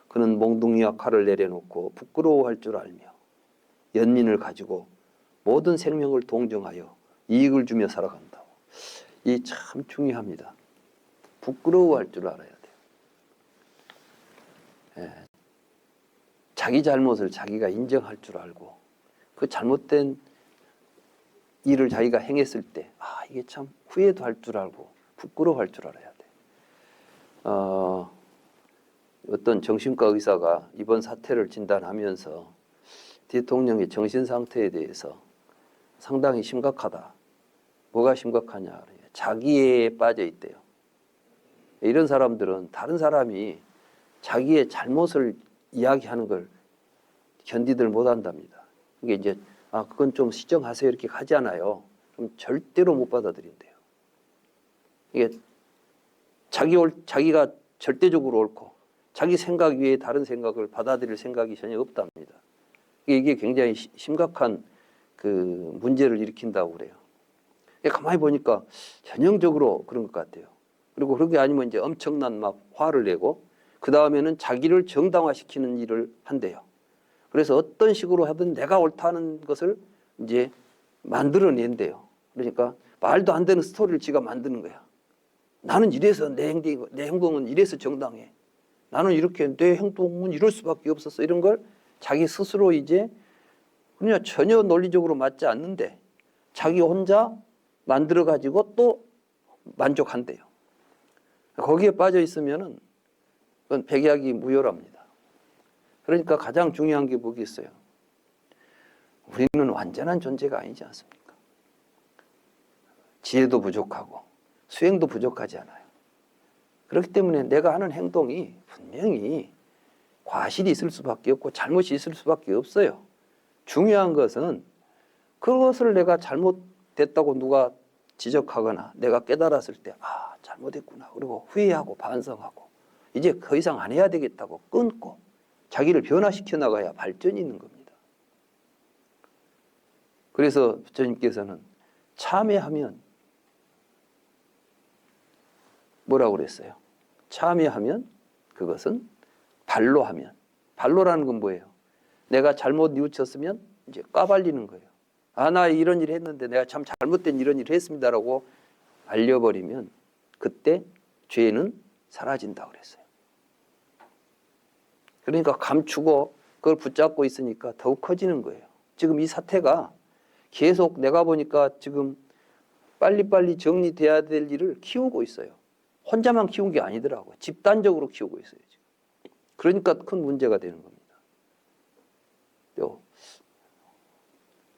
그는 몽둥이와 칼을 내려놓고 부끄러워할 줄 알며 연민을 가지고 모든 생명을 동정하여 이익을 주며 살아간다오. 이 참 중요합니다. 부끄러워할 줄 알아야 돼요. 예. 자기 잘못을 자기가 인정할 줄 알고 그 잘못된 일을 자기가 행했을 때 이게 참 후회도 할 줄 알고 부끄러워할 줄 알아야 돼. 어떤 정신과 의사가 이번 사태를 진단하면서 대통령의 정신 상태에 대해서 상당히 심각하다. 뭐가 심각하냐? 자기애에 빠져 있대요. 이런 사람들은 다른 사람이 자기의 잘못을 이야기하는 걸 견디들 못한답니다. 이게 이제 그건 좀 시정하세요 이렇게 하잖아요. 그럼 절대로 못 받아들인대요. 이게 자기가 절대적으로 옳고 자기 생각 위에 다른 생각을 받아들일 생각이 전혀 없답니다. 이게 굉장히 심각한 그 문제를 일으킨다고 그래요. 가만히 보니까 전형적으로 그런 것 같아요. 그리고 그렇게 아니면 이제 엄청난 막 화를 내고 그 다음에는 자기를 정당화시키는 일을 한대요. 그래서 어떤 식으로 하든 내가 옳다는 것을 이제 만들어낸대요. 그러니까 말도 안 되는 스토리를 지가 만드는 거야. 나는 이래서 내 행동은 이래서 정당해. 나는 이렇게 내 행동은 이럴 수밖에 없었어. 이런 걸 자기 스스로 이제 그냥 전혀 논리적으로 맞지 않는데 자기 혼자 만들어 가지고 또 만족한대요. 거기에 빠져 있으면은 그건 백약이 무효랍니다. 그러니까 가장 중요한 게 뭐겠어요? 우리는 완전한 존재가 아니지 않습니까? 지혜도 부족하고 수행도 부족하지 않아요. 그렇기 때문에 내가 하는 행동이 분명히 과실이 있을 수밖에 없고 잘못이 있을 수밖에 없어요. 중요한 것은 그것을 내가 잘못됐다고 누가 지적하거나 내가 깨달았을 때 잘못했구나. 그리고 후회하고 반성하고 이제 더 이상 안 해야 되겠다고 끊고 자기를 변화시켜 나가야 발전이 있는 겁니다. 그래서 부처님께서는 참회하면 뭐라고 그랬어요? 참회하면 그것은 발로 하면. 발로라는 건 뭐예요? 내가 잘못 뉘우쳤으면 이제 까발리는 거예요. 아, 나 이런 일 했는데 내가 참 잘못된 이런 일을 했습니다라고 알려버리면 그때 죄는 사라진다고 그랬어요. 그러니까 감추고 그걸 붙잡고 있으니까 더욱 커지는 거예요. 지금 이 사태가 계속 내가 보니까 지금 빨리빨리 정리돼야 될 일을 키우고 있어요. 혼자만 키운 게 아니더라고요. 집단적으로 키우고 있어요. 지금. 그러니까 큰 문제가 되는 겁니다.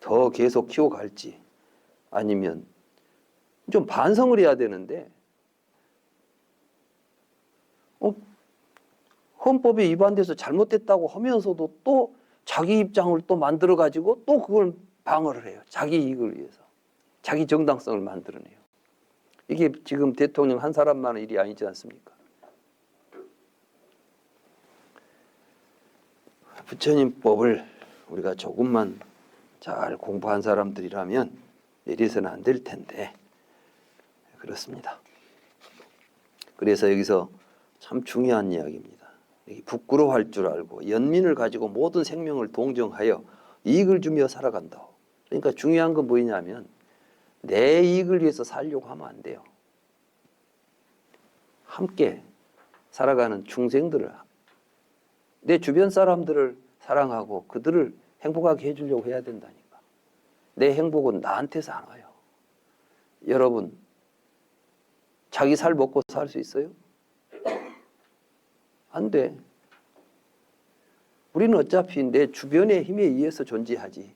더 계속 키워갈지 아니면 좀 반성을 해야 되는데 헌법에 위반돼서 잘못됐다고 하면서도 또 자기 입장을 또 만들어 가지고 또 그걸 방어를 해요. 자기 이익을 위해서. 자기 정당성을 만들어내요. 이게 지금 대통령 한 사람만의 일이 아니지 않습니까? 부처님법을 우리가 조금만 잘 공부한 사람들이라면 이래서는 안 될 텐데 그렇습니다. 그래서 여기서 참 중요한 이야기입니다. 부끄러워할 줄 알고 연민을 가지고 모든 생명을 동정하여 이익을 주며 살아간다. 그러니까 중요한 건 뭐냐면 내 이익을 위해서 살려고 하면 안 돼요. 함께 살아가는 중생들을, 내 주변 사람들을 사랑하고 그들을 행복하게 해주려고 해야 된다니까. 내 행복은 나한테서 안 와요. 여러분, 자기 살 먹고 살 수 있어요? 안 돼. 우리는 어차피 내 주변의 힘에 의해서 존재하지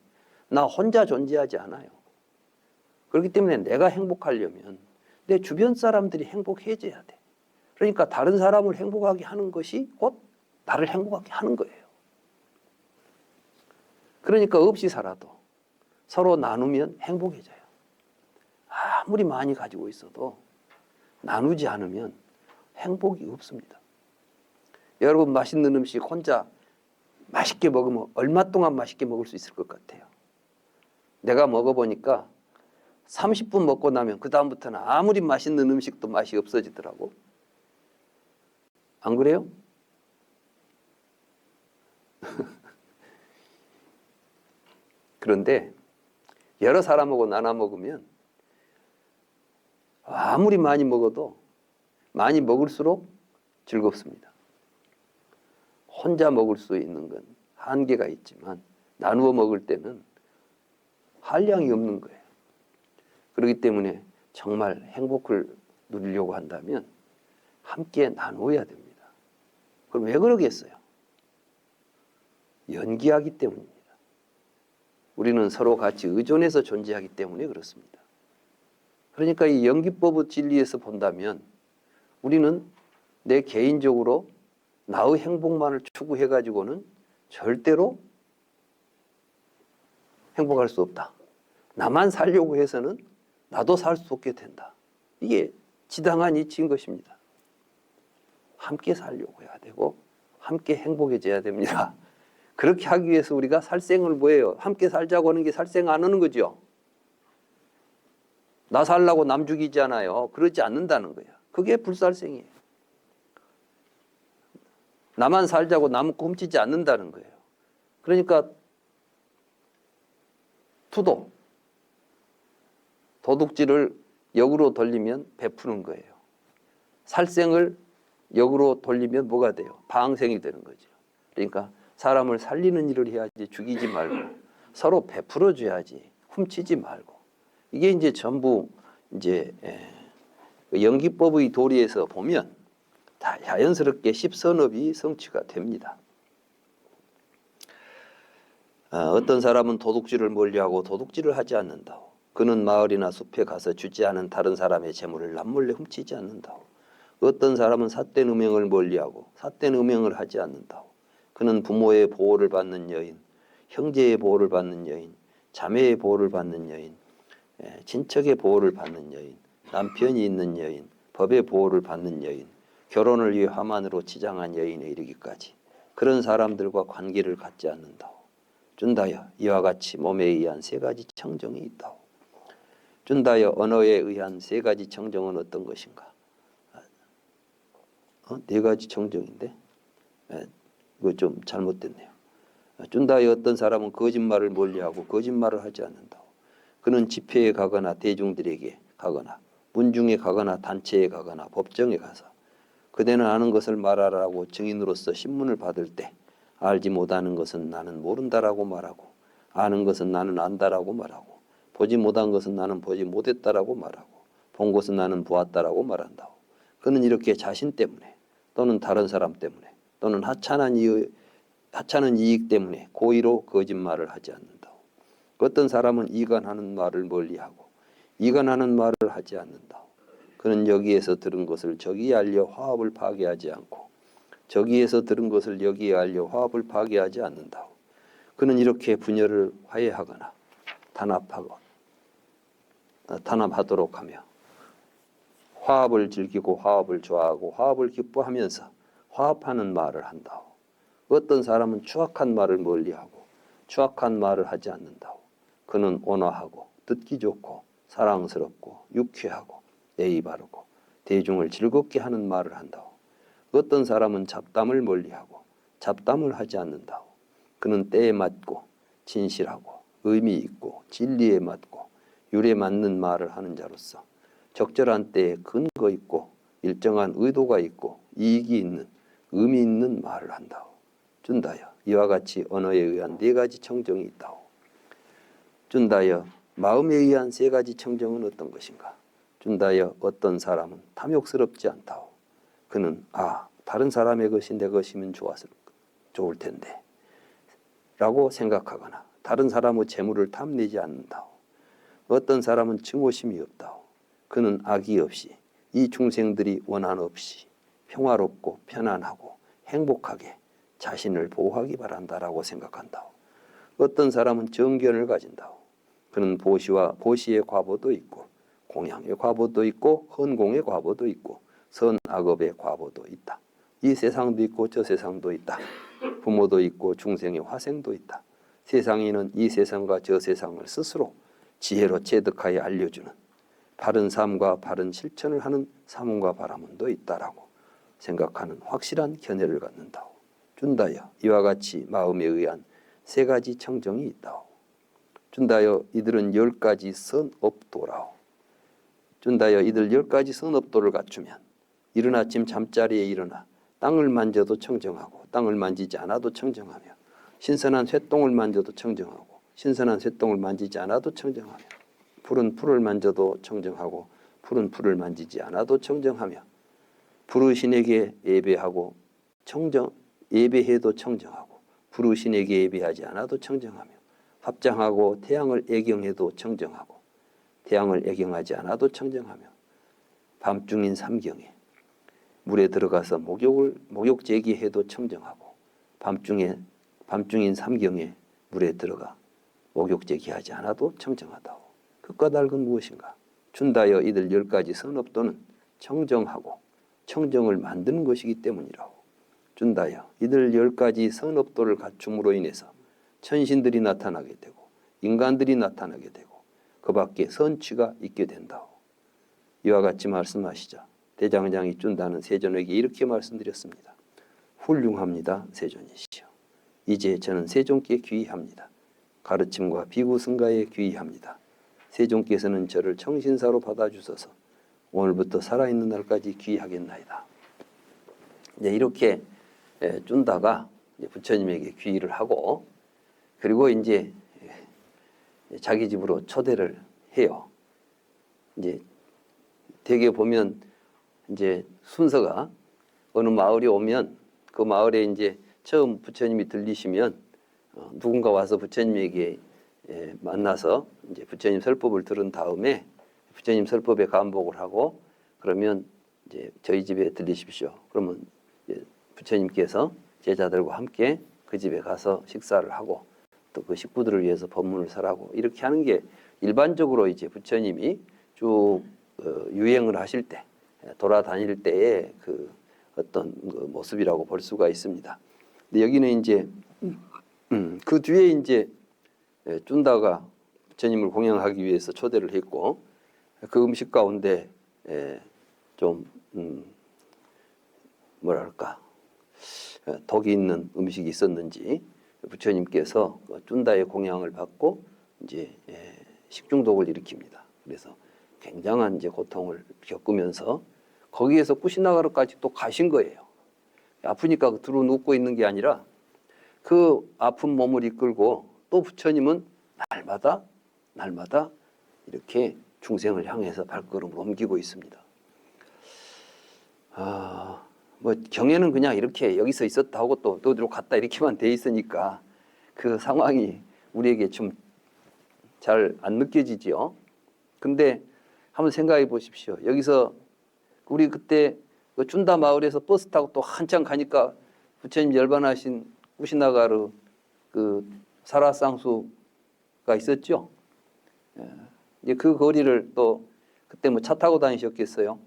나 혼자 존재하지 않아요. 그렇기 때문에 내가 행복하려면 내 주변 사람들이 행복해져야 돼. 그러니까 다른 사람을 행복하게 하는 것이 곧 나를 행복하게 하는 거예요. 그러니까 없이 살아도 서로 나누면 행복해져요. 아무리 많이 가지고 있어도 나누지 않으면 행복이 없습니다. 여러분 맛있는 음식 혼자 맛있게 먹으면 얼마 동안 맛있게 먹을 수 있을 것 같아요? 내가 먹어보니까 30분 먹고 나면 그 다음부터는 아무리 맛있는 음식도 맛이 없어지더라고. 안 그래요? 그런데 여러 사람하고 나눠 먹으면 아무리 많이 먹어도 많이 먹을수록 즐겁습니다. 혼자 먹을 수 있는 건 한계가 있지만 나누어 먹을 때는 한량이 없는 거예요. 그렇기 때문에 정말 행복을 누리려고 한다면 함께 나누어야 됩니다. 그럼 왜 그러겠어요? 연기하기 때문입니다. 우리는 서로 같이 의존해서 존재하기 때문에 그렇습니다. 그러니까 이 연기법의 진리에서 본다면 우리는 내 개인적으로 나의 행복만을 추구해가지고는 절대로 행복할 수 없다. 나만 살려고 해서는 나도 살 수 없게 된다. 이게 지당한 이치인 것입니다. 함께 살려고 해야 되고 함께 행복해져야 됩니다. 그렇게 하기 위해서 우리가 살생을 뭐예요? 함께 살자고 하는 게 살생 안 하는 거죠. 나 살라고 남 죽이잖아요. 그러지 않는다는 거야. 그게 불살생이에요. 나만 살자고 남 훔치지 않는다는 거예요. 그러니까 투도, 도둑질을 역으로 돌리면 베푸는 거예요. 살생을 역으로 돌리면 뭐가 돼요? 방생이 되는 거죠. 그러니까 사람을 살리는 일을 해야지 죽이지 말고 서로 베풀어 줘야지 훔치지 말고. 이게 이제 전부 이제 연기법의 도리에서 보면 다 자연스럽게 십선업이 성취가 됩니다. 어떤 사람은 도둑질을 멀리하고 도둑질을 하지 않는다고. 그는 마을이나 숲에 가서 주지 않은 다른 사람의 재물을 남몰래 훔치지 않는다고. 어떤 사람은 삿된 음행을 멀리하고 삿된 음행을 하지 않는다고. 그는 부모의 보호를 받는 여인, 형제의 보호를 받는 여인, 자매의 보호를 받는 여인, 친척의 보호를 받는 여인, 남편이 있는 여인, 법의 보호를 받는 여인, 결혼을 위해 화만으로 치장한 여인에 이르기까지 그런 사람들과 관계를 갖지 않는다고. 준다여 이와 같이 몸에 의한 세 가지 청정이 있다고. 준다여 언어에 의한 세 가지 청정은 어떤 것인가? 네 가지 청정인데 그거 좀 잘못됐네요. 쭌다의 어떤 사람은 거짓말을 멀리하고 거짓말을 하지 않는다고. 그는 집회에 가거나 대중들에게 가거나 문중에 가거나 단체에 가거나 법정에 가서 그대는 아는 것을 말하라고 증인으로서 신문을 받을 때 알지 못하는 것은 나는 모른다라고 말하고 아는 것은 나는 안다라고 말하고 보지 못한 것은 나는 보지 못했다라고 말하고 본 것은 나는 보았다라고 말한다고. 그는 이렇게 자신 때문에 또는 다른 사람 때문에 또는 하찮은 이익 때문에 고의로 거짓말을 하지 않는다고. 어떤 사람은 이간하는 말을 멀리하고 이간하는 말을 하지 않는다고. 그는 여기에서 들은 것을 저기에 알려 화합을 파괴하지 않고 저기에서 들은 것을 여기에 알려 화합을 파괴하지 않는다고. 그는 이렇게 분열을 화해하거나 단합하도록 하며 화합을 즐기고 화합을 좋아하고 화합을 기뻐하면서 화합하는 말을 한다고. 어떤 사람은 추악한 말을 멀리하고 추악한 말을 하지 않는다고. 그는 온화하고 듣기 좋고 사랑스럽고 유쾌하고 예의 바르고 대중을 즐겁게 하는 말을 한다고. 어떤 사람은 잡담을 멀리하고 잡담을 하지 않는다고. 그는 때에 맞고 진실하고 의미 있고 진리에 맞고 율에 맞는 말을 하는 자로서 적절한 때에 근거 있고 일정한 의도가 있고 이익이 있는 의미 있는 말을 한다고. 쭌다여 이와 같이 언어에 의한 네 가지 청정이 있다고. 쭌다여 마음에 의한 세 가지 청정은 어떤 것인가. 쭌다여 어떤 사람은 탐욕스럽지 않다고. 그는 다른 사람의 것이 내 것이면 좋을 텐데 라고 생각하거나 다른 사람의 재물을 탐내지 않는다고. 어떤 사람은 증오심이 없다고. 그는 악의 없이 이 중생들이 원한 없이 평화롭고 편안하고 행복하게 자신을 보호하기 바란다라고 생각한다고. 어떤 사람은 정견을 가진다고. 그는 보시의 과보도 있고 공양의 과보도 있고 헌공의 과보도 있고 선악업의 과보도 있다. 이 세상도 있고 저 세상도 있다. 부모도 있고 중생의 화생도 있다. 세상에는 이 세상과 저 세상을 스스로 지혜로 체득하여 알려주는 바른 삶과 바른 실천을 하는 사문과 바라문도 있다라고 생각하는 확실한 견해를 갖는다오. 쭌다여 이와 같이 마음에 의한 세 가지 청정이 있다오. 쭌다여 이들은 10가지 선업도라오. 쭌다여 이들 10가지 선업도를 갖추면 이른 아침 잠자리에 일어나 땅을 만져도 청정하고 땅을 만지지 않아도 청정하며 신선한 쇠똥을 만져도 청정하고 신선한 쇠똥을 만지지 않아도 청정하며 푸른 풀을 만져도 청정하고 푸른 풀을 만지지 않아도 청정하며 부르신에게 예배하고 예배해도 청정하고 부르신에게 예배하지 않아도 청정하며 합장하고 태양을 애경해도 청정하고 태양을 애경하지 않아도 청정하며 밤중인 삼경에 물에 들어가서 목욕 제기해도 청정하고 밤중인 삼경에 물에 들어가 목욕 제기하지 않아도 청정하다오. 그 까닭은 무엇인가? 쭌다여 이들 10가지 선업도는 청정하고 청정을 만드는 것이기 때문이라고. 쭌다여 이들 10가지 선업도를 갖춤으로 인해서 천신들이 나타나게 되고 인간들이 나타나게 되고 그 밖에 선취가 있게 된다오. 이와 같이 말씀하시자 대장장이 쭌다는 세존에게 이렇게 말씀드렸습니다. 훌륭합니다. 세존이시여. 이제 저는 세존께 귀의합니다. 가르침과 비구승가에 귀의합니다. 세존께서는 저를 청신사로 받아주셔서 오늘부터 살아있는 날까지 귀의하겠나이다. 이제 이렇게 쭌다가 부처님에게 귀의를 하고 그리고 이제 자기 집으로 초대를 해요. 이제 대개 보면 이제 순서가 어느 마을에 오면 그 마을에 이제 처음 부처님이 들리시면 누군가 와서 부처님에게 만나서 이제 부처님 설법을 들은 다음에 부처님 설법에 감복을 하고 그러면 이제 저희 집에 들리십시오. 그러면 이제 부처님께서 제자들과 함께 그 집에 가서 식사를 하고 또 그 식구들을 위해서 법문을 설하고 이렇게 하는 게 일반적으로 이제 부처님이 쭉 유행을 하실 때 돌아다닐 때의 그 어떤 그 모습이라고 볼 수가 있습니다. 근데 여기는 이제 그 뒤에 이제 쭌다가 부처님을 공양하기 위해서 초대를 했고 그 음식 가운데 좀 뭐랄까 독이 있는 음식이 있었는지 부처님께서 쭌다의 공양을 받고 이제 식중독을 일으킵니다. 그래서 굉장한 이제 고통을 겪으면서 거기에서 쿠시나가르까지 또 가신 거예요. 아프니까 들어 눕고 있는 게 아니라 그 아픈 몸을 이끌고 또 부처님은 날마다 이렇게 중생을 향해서 발걸음을 옮기고 있습니다. 뭐 경에는 그냥 이렇게 여기서 있었다 하고 또 어디로 갔다 이렇게만 돼 있으니까 그 상황이 우리에게 좀 잘 안 느껴지지요. 근데 한번 생각해 보십시오. 여기서 우리 그때 그 쭌다 마을에서 버스 타고 또 한참 가니까 부처님 열반하신 쿠시나가르 그 사라상수가 있었죠. 이제 그 거리를 또 그때 뭐 차 타고 다니셨겠어요.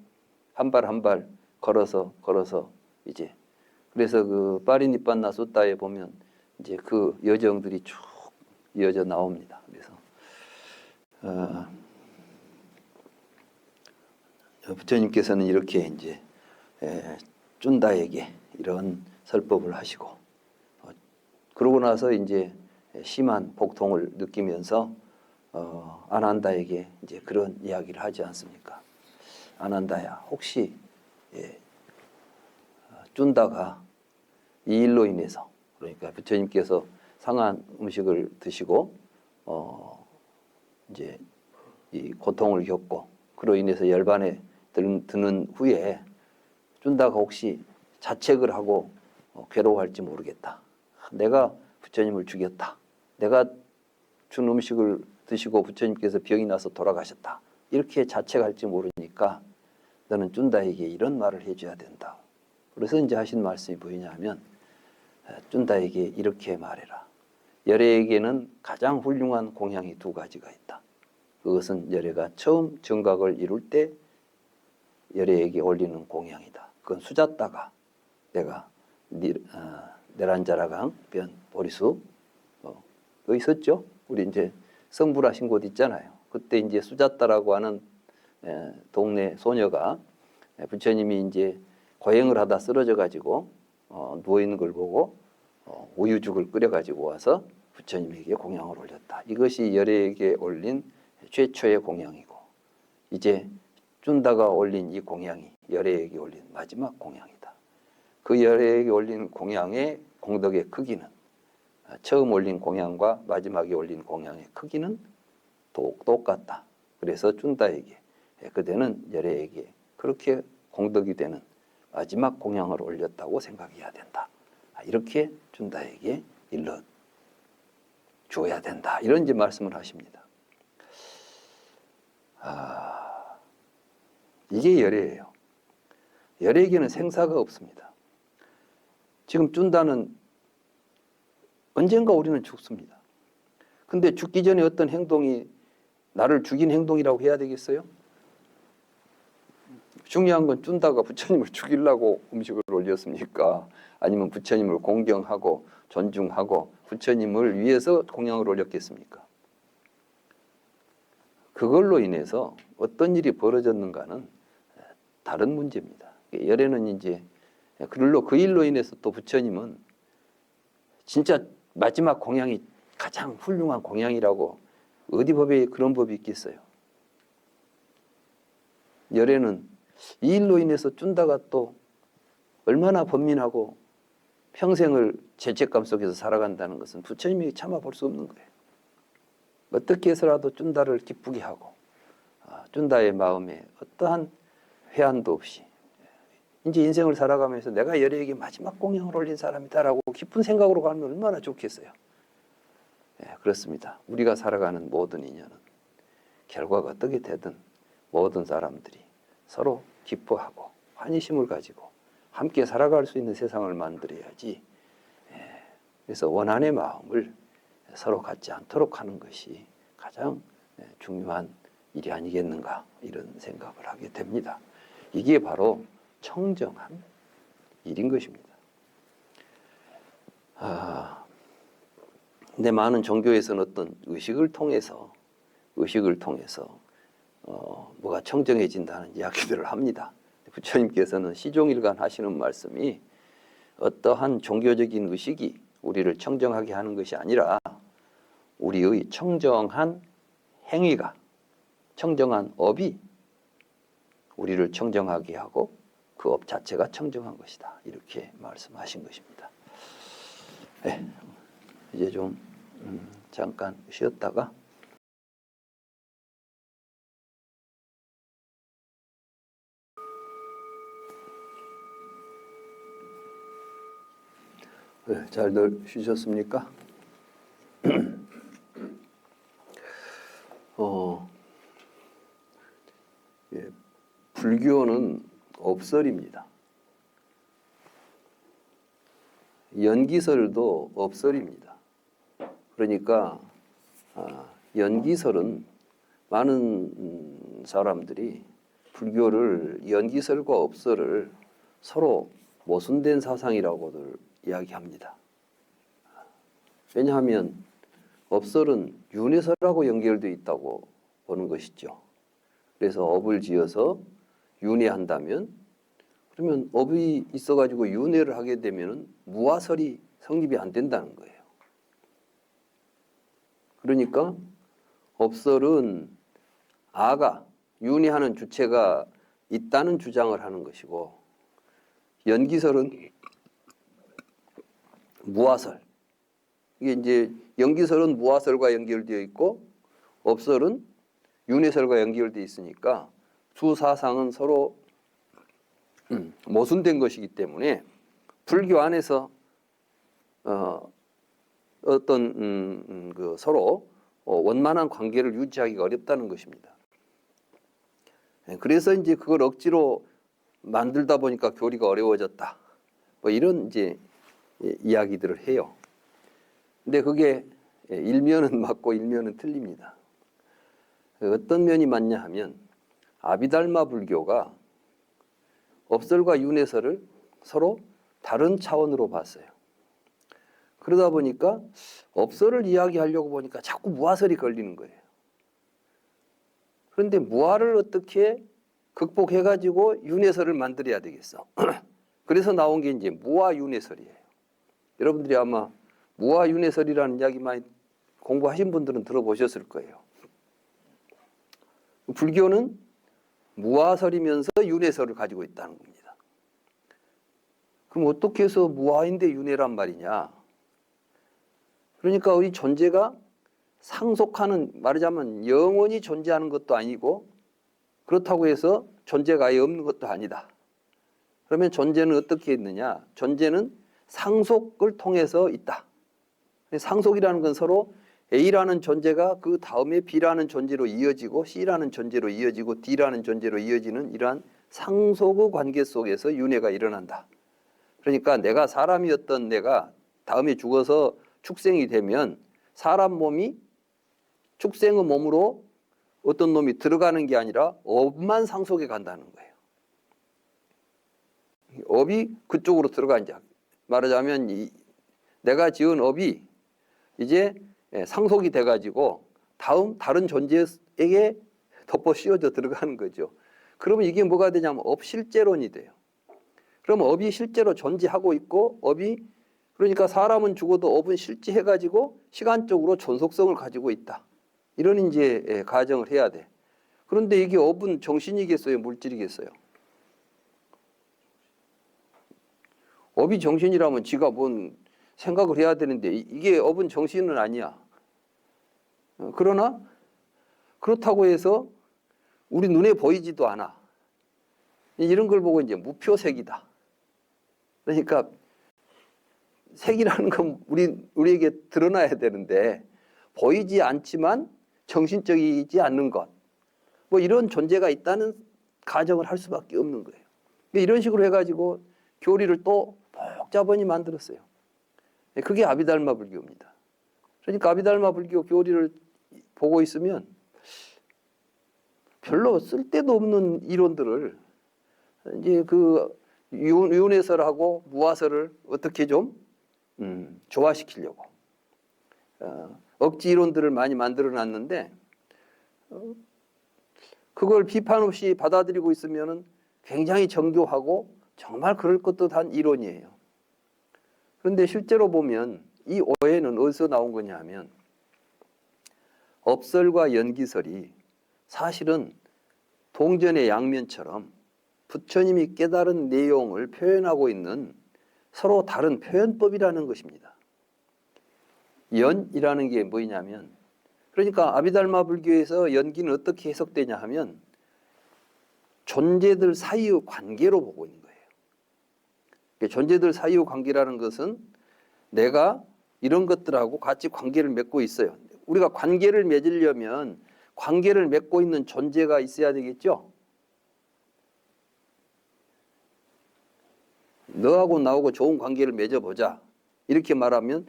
한 발 한 발 걸어서 이제 그래서 그 파리니빤나 숫다에 보면 이제 그 여정들이 쭉 이어져 나옵니다. 그래서 부처님께서는 이렇게 이제 쭌다에게 이런 설법을 하시고 그러고 나서 이제 심한 복통을 느끼면서 아난다에게 이제 그런 이야기를 하지 않습니까? 아난다야, 혹시 쭌다가 이 일로 인해서 그러니까 부처님께서 상한 음식을 드시고 이제 이 고통을 겪고 그로 인해서 열반에 드는 후에 쭌다가 혹시 자책을 하고 괴로워할지 모르겠다. 내가 부처님을 죽였다. 내가 준 음식을 드시고 부처님께서 병이 나서 돌아가셨다. 이렇게 자책할지 모르니까 너는 쭌다에게 이런 말을 해줘야 된다. 그래서 이제 하신 말씀이 뭐냐면 쭌다에게 이렇게 말해라. 열애에게는 가장 훌륭한 공양이 두 가지가 있다. 그것은 열애가 처음 정각을 이룰 때 열애에게 올리는 공양이다. 그건 수자따가 내가 네란자라강 변 보리수 그 있었죠. 우리 이제 성불하신 곳 있잖아요. 그때 이제 수자따라고 하는 동네 소녀가 부처님이 이제 고행을 하다 쓰러져 가지고 누워 있는 걸 보고 우유죽을 끓여 가지고 와서 부처님에게 공양을 올렸다. 이것이 열애에게 올린 최초의 공양이고 이제 쭌다가 올린 이 공양이 열애에게 올린 마지막 공양이다. 그 열애에게 올린 공양의 공덕의 크기는 처음 올린 공양과 마지막에 올린 공양의 크기는 똑같다. 그래서 쭌다에게 그대는 열애에게 그렇게 공덕이 되는 마지막 공양을 올렸다고 생각해야 된다. 이렇게 쭌다에게 일러 주어야 된다. 이런 이제 말씀을 하십니다. 이게 열애예요. 열애에게는 생사가 없습니다. 지금 쭌다는 언젠가 우리는 죽습니다. 근데 죽기 전에 어떤 행동이 나를 죽인 행동이라고 해야 되겠어요? 중요한 건 쭌다가 부처님을 죽이려고 음식을 올렸습니까? 아니면 부처님을 공경하고 존중하고 부처님을 위해서 공양을 올렸겠습니까? 그걸로 인해서 어떤 일이 벌어졌는가는 다른 문제입니다. 열애는 이제 그 일로 인해서 또 부처님은 진짜 마지막 공양이 가장 훌륭한 공양이라고 어디 법에 그런 법이 있겠어요? 열애는 이 일로 인해서 쭌다가 또 얼마나 번민하고 평생을 죄책감 속에서 살아간다는 것은 부처님이 참아 볼 수 없는 거예요. 어떻게 해서라도 쭌다를 기쁘게 하고 쭌다의 마음에 어떠한 회한도 없이 이제 인생을 살아가면서 내가 열애에게 마지막 공양을 올린 사람이다라고 깊은 생각으로 가면 얼마나 좋겠어요. 그렇습니다. 우리가 살아가는 모든 인연은 결과가 어떻게 되든 모든 사람들이 서로 기뻐하고 환희심을 가지고 함께 살아갈 수 있는 세상을 만들어야지. 그래서 원한의 마음을 서로 갖지 않도록 하는 것이 가장 중요한 일이 아니겠는가 이런 생각을 하게 됩니다. 이게 바로 청정한 일인 것입니다. 근데 많은 종교에서는 어떤 의식을 통해서 뭐가 청정해진다는 이야기들을 합니다. 부처님께서는 시종일관 하시는 말씀이 어떠한 종교적인 의식이 우리를 청정하게 하는 것이 아니라 우리의 청정한 행위가, 청정한 업이 우리를 청정하게 하고 그 업 자체가 청정한 것이다. 이렇게 말씀하신 것입니다. 네, 이제 좀 잠깐 쉬었다가 네, 잘들 쉬셨습니까? 예, 불교는 업설입니다. 연기설도 업설입니다. 그러니까 연기설은 많은 사람들이 불교를 연기설과 업설을 서로 모순된 사상이라고들 이야기합니다. 왜냐하면 업설은 윤회설하고 연결되어 있다고 보는 것이죠. 그래서 업을 지어서 윤회한다면, 그러면 업이 있어가지고 윤회를 하게 되면 무아설이 성립이 안 된다는 거예요. 그러니까 업설은 아가, 윤회하는 주체가 있다는 주장을 하는 것이고, 연기설은 무아설. 이게 이제 연기설은 무아설과 연결되어 있고, 업설은 윤회설과 연결되어 있으니까 두 사상은 서로 모순된 것이기 때문에 불교 안에서 어떤 그 서로 원만한 관계를 유지하기가 어렵다는 것입니다. 그래서 이제 그걸 억지로 만들다 보니까 교리가 어려워졌다. 뭐 이런 이제 이야기들을 해요. 근데 그게 일면은 맞고 일면은 틀립니다. 어떤 면이 맞냐 하면 아비달마 불교가 업설과 윤회설을 서로 다른 차원으로 봤어요. 그러다 보니까 업설을 이야기하려고 보니까 자꾸 무아설이 걸리는 거예요. 그런데 무아를 어떻게 극복해가지고 윤회설을 만들어야 되겠어. 그래서 나온 게 이제 무아윤회설이에요. 여러분들이 아마 무아윤회설이라는 이야기 많이 공부하신 분들은 들어보셨을 거예요. 불교는 무아설이면서 윤회설을 가지고 있다는 겁니다. 그럼 어떻게 해서 무아인데 윤회란 말이냐? 그러니까 우리 존재가 상속하는, 말하자면 영원히 존재하는 것도 아니고 그렇다고 해서 존재가 아예 없는 것도 아니다. 그러면 존재는 어떻게 있느냐? 존재는 상속을 통해서 있다. 상속이라는 건 서로 A라는 존재가 그 다음에 B라는 존재로 이어지고 C라는 존재로 이어지고 D라는 존재로 이어지는 이러한 상속의 관계 속에서 윤회가 일어난다. 그러니까 내가 사람이었던 내가 다음에 죽어서 축생이 되면 사람 몸이 축생의 몸으로 어떤 놈이 들어가는 게 아니라 업만 상속해 간다는 거예요. 업이 그쪽으로 들어가 이제 말하자면 내가 지은 업이 이제 상속이 돼가지고 다른 존재에게 덮어 씌워져 들어가는 거죠. 그러면 이게 뭐가 되냐면 업실제론이 돼요. 그럼 업이 실제로 존재하고 있고 업이 그러니까 사람은 죽어도 업은 실제해가지고 시간적으로 존속성을 가지고 있다. 이런 이제 가정을 해야 돼. 그런데 이게 업은 정신이겠어요, 물질이겠어요? 업이 정신이라면 지가 뭔 생각을 해야 되는데 이게 업은 정신은 아니야. 그러나 그렇다고 해서 우리 눈에 보이지도 않아. 이런 걸 보고 이제 무표색이다. 그러니까 색이라는 건 우리에게 드러나야 되는데 보이지 않지만 정신적이지 않는 것. 뭐 이런 존재가 있다는 가정을 할 수밖에 없는 거예요. 이런 식으로 해가지고 교리를 또 복잡하게 만들었어요. 그게 아비달마 불교입니다. 그러니까 아비달마 불교 교리를 보고 있으면 별로 쓸데도 없는 이론들을 이제 그 윤회설하고 무아설을 어떻게 좀 조화시키려고 억지 이론들을 많이 만들어 놨는데 그걸 비판 없이 받아들이고 있으면 굉장히 정교하고 정말 그럴 것듯한 이론이에요. 그런데 실제로 보면 이 오해는 어디서 나온 거냐 하면 업설과 연기설이 사실은 동전의 양면처럼 부처님이 깨달은 내용을 표현하고 있는 서로 다른 표현법이라는 것입니다. 연이라는 게 뭐냐면, 그러니까 아비달마 불교에서 연기는 어떻게 해석되냐 하면 존재들 사이의 관계로 보고 있는 거예요. 존재들 사이의 관계라는 것은 내가 이런 것들하고 같이 관계를 맺고 있어요. 우리가 관계를 맺으려면 관계를 맺고 있는 존재가 있어야 되겠죠. 너하고 나하고 좋은 관계를 맺어보자 이렇게 말하면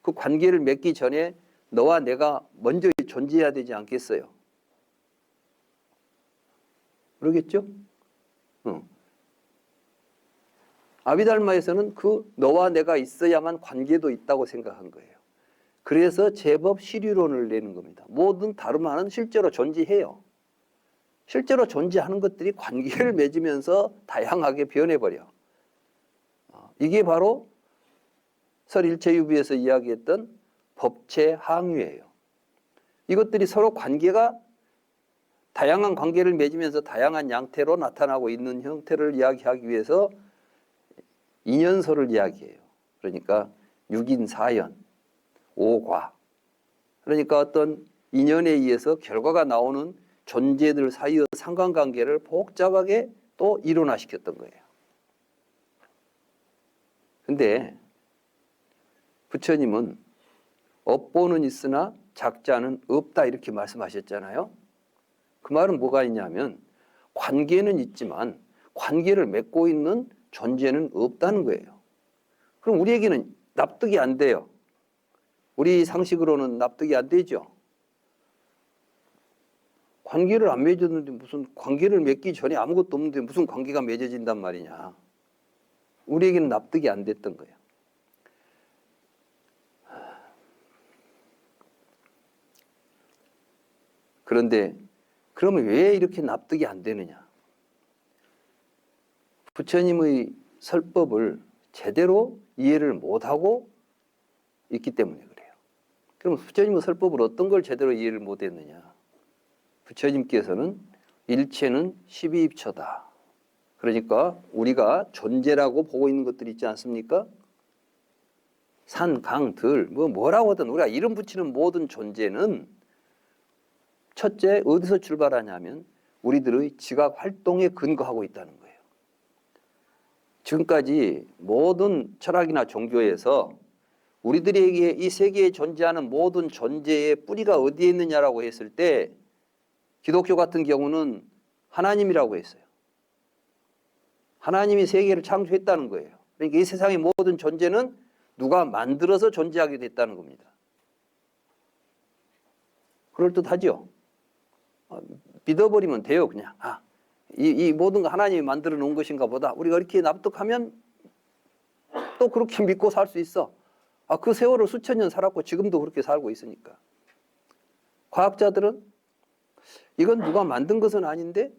그 관계를 맺기 전에 너와 내가 먼저 존재해야 되지 않겠어요? 그러겠죠? 아비달마에서는 그 너와 내가 있어야만 관계도 있다고 생각한 거예요. 그래서 제법 시류론을 내는 겁니다. 모든 다르마는 실제로 존재해요. 실제로 존재하는 것들이 관계를 맺으면서 다양하게 변해버려. 이게 바로 설일체유비에서 이야기했던 법체 항유예요. 이것들이 서로 관계가 다양한 관계를 맺으면서 다양한 양태로 나타나고 있는 형태를 이야기하기 위해서 인연설을 이야기해요. 그러니까 6인 4연, 5과. 그러니까 어떤 인연에 의해서 결과가 나오는 존재들 사이의 상관관계를 복잡하게 또 이론화시켰던 거예요. 근데 부처님은 업보는 있으나 작자는 없다 이렇게 말씀하셨잖아요. 그 말은 뭐가 있냐면 관계는 있지만 관계를 맺고 있는 존재는 없다는 거예요. 그럼 우리에게는 납득이 안 돼요. 우리 상식으로는 납득이 안 되죠. 관계를 안 맺었는데 무슨 관계를 맺기 전에 아무것도 없는데 무슨 관계가 맺어진단 말이냐. 우리에게는 납득이 안 됐던 거예요. 그런데 그러면 왜 이렇게 납득이 안 되느냐? 부처님의 설법을 제대로 이해를 못하고 있기 때문에 그래요. 그럼 부처님의 설법을 어떤 걸 제대로 이해를 못했느냐? 부처님께서는 일체는 12입처다. 그러니까 우리가 존재라고 보고 있는 것들이 있지 않습니까? 산, 강, 들, 뭐라고 하든 우리가 이름 붙이는 모든 존재는 첫째 어디서 출발하냐면 우리들의 지각 활동에 근거하고 있다는 거예요. 지금까지 모든 철학이나 종교에서 우리들에게 이 세계에 존재하는 모든 존재의 뿌리가 어디에 있느냐라고 했을 때 기독교 같은 경우는 하나님이라고 했어요. 하나님이 세계를 창조했다는 거예요. 그러니까 이 세상의 모든 존재는 누가 만들어서 존재하게 됐다는 겁니다. 그럴듯하죠? 믿어버리면 돼요, 그냥. 이 모든 거 하나님이 만들어 놓은 것인가 보다. 우리가 이렇게 납득하면 또 그렇게 믿고 살 수 있어. 그 세월을 수천 년 살았고 지금도 그렇게 살고 있으니까. 과학자들은 이건 누가 만든 것은 아닌데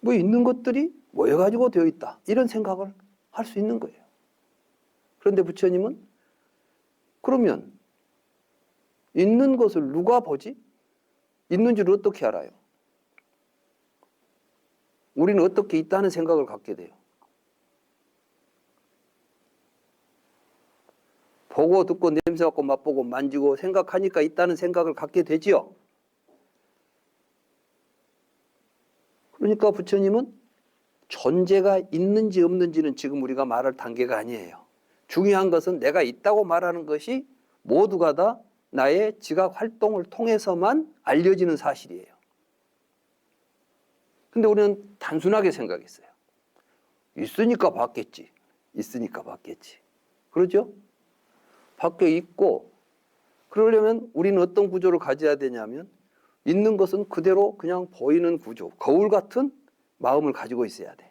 뭐 있는 것들이 모여가지고 되어 있다. 이런 생각을 할 수 있는 거예요. 그런데 부처님은 그러면 있는 것을 누가 보지? 있는 줄 어떻게 알아요? 우리는 어떻게 있다는 생각을 갖게 돼요? 보고 듣고 냄새 맡고 맛보고 만지고 생각하니까 있다는 생각을 갖게 되지요. 그러니까 부처님은 존재가 있는지 없는지는 지금 우리가 말할 단계가 아니에요. 중요한 것은 내가 있다고 말하는 것이 모두가 다 나의 지각 활동을 통해서만 알려지는 사실이에요. 근데 우리는 단순하게 생각했어요. 있으니까 봤겠지. 있으니까 봤겠지. 그러죠? 밖에 있고, 그러려면 우리는 어떤 구조를 가져야 되냐면 있는 것은 그대로 그냥 보이는 구조, 거울 같은 마음을 가지고 있어야 돼.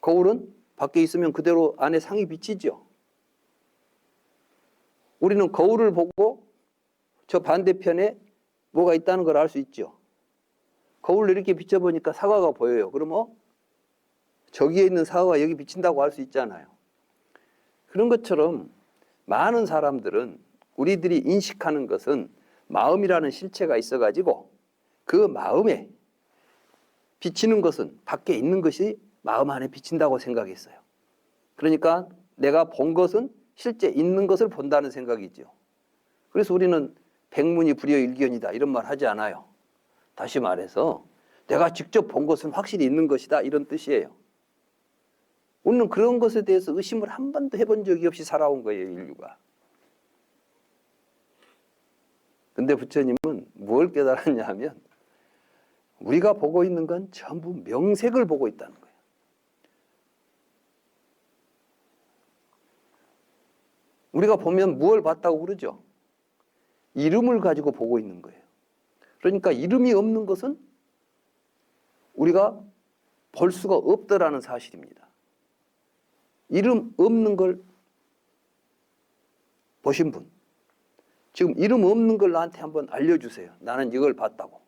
거울은 밖에 있으면 그대로 안에 상이 비치죠. 우리는 거울을 보고 저 반대편에 뭐가 있다는 걸 알 수 있죠. 거울을 이렇게 비춰보니까 사과가 보여요. 그러면 저기에 있는 사과가 여기 비친다고 할 수 있잖아요. 그런 것처럼 많은 사람들은 우리들이 인식하는 것은 마음이라는 실체가 있어가지고 그 마음에 비치는 것은 밖에 있는 것이 마음 안에 비친다고 생각했어요. 그러니까 내가 본 것은 실제 있는 것을 본다는 생각이죠. 그래서 우리는 백문이 불여일견이다 이런 말 하지 않아요. 다시 말해서 내가 직접 본 것은 확실히 있는 것이다 이런 뜻이에요. 우리는 그런 것에 대해서 의심을 한 번도 해본 적이 없이 살아온 거예요, 인류가. 근데 부처님은 뭘 깨달았냐 하면 우리가 보고 있는 건 전부 명색을 보고 있다는 거예요. 우리가 보면 무엇을 봤다고 그러죠? 이름을 가지고 보고 있는 거예요. 그러니까 이름이 없는 것은 우리가 볼 수가 없더라는 사실입니다. 이름 없는 걸 보신 분, 지금 이름 없는 걸 나한테 한번 알려주세요. 나는 이걸 봤다고.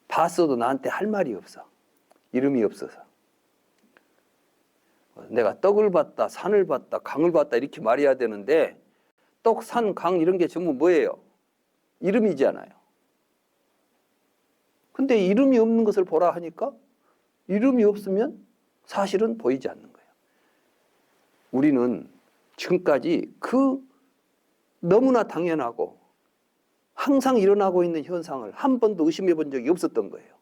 봤어도 나한테 할 말이 없어. 이름이 없어서. 내가 떡을 봤다, 산을 봤다, 강을 봤다 이렇게 말해야 되는데 떡, 산, 강 이런 게 전부 뭐예요? 이름이잖아요. 근데 이름이 없는 것을 보라 하니까 이름이 없으면 사실은 보이지 않는 거예요. 우리는 지금까지 그 너무나 당연하고 항상 일어나고 있는 현상을 한 번도 의심해 본 적이 없었던 거예요.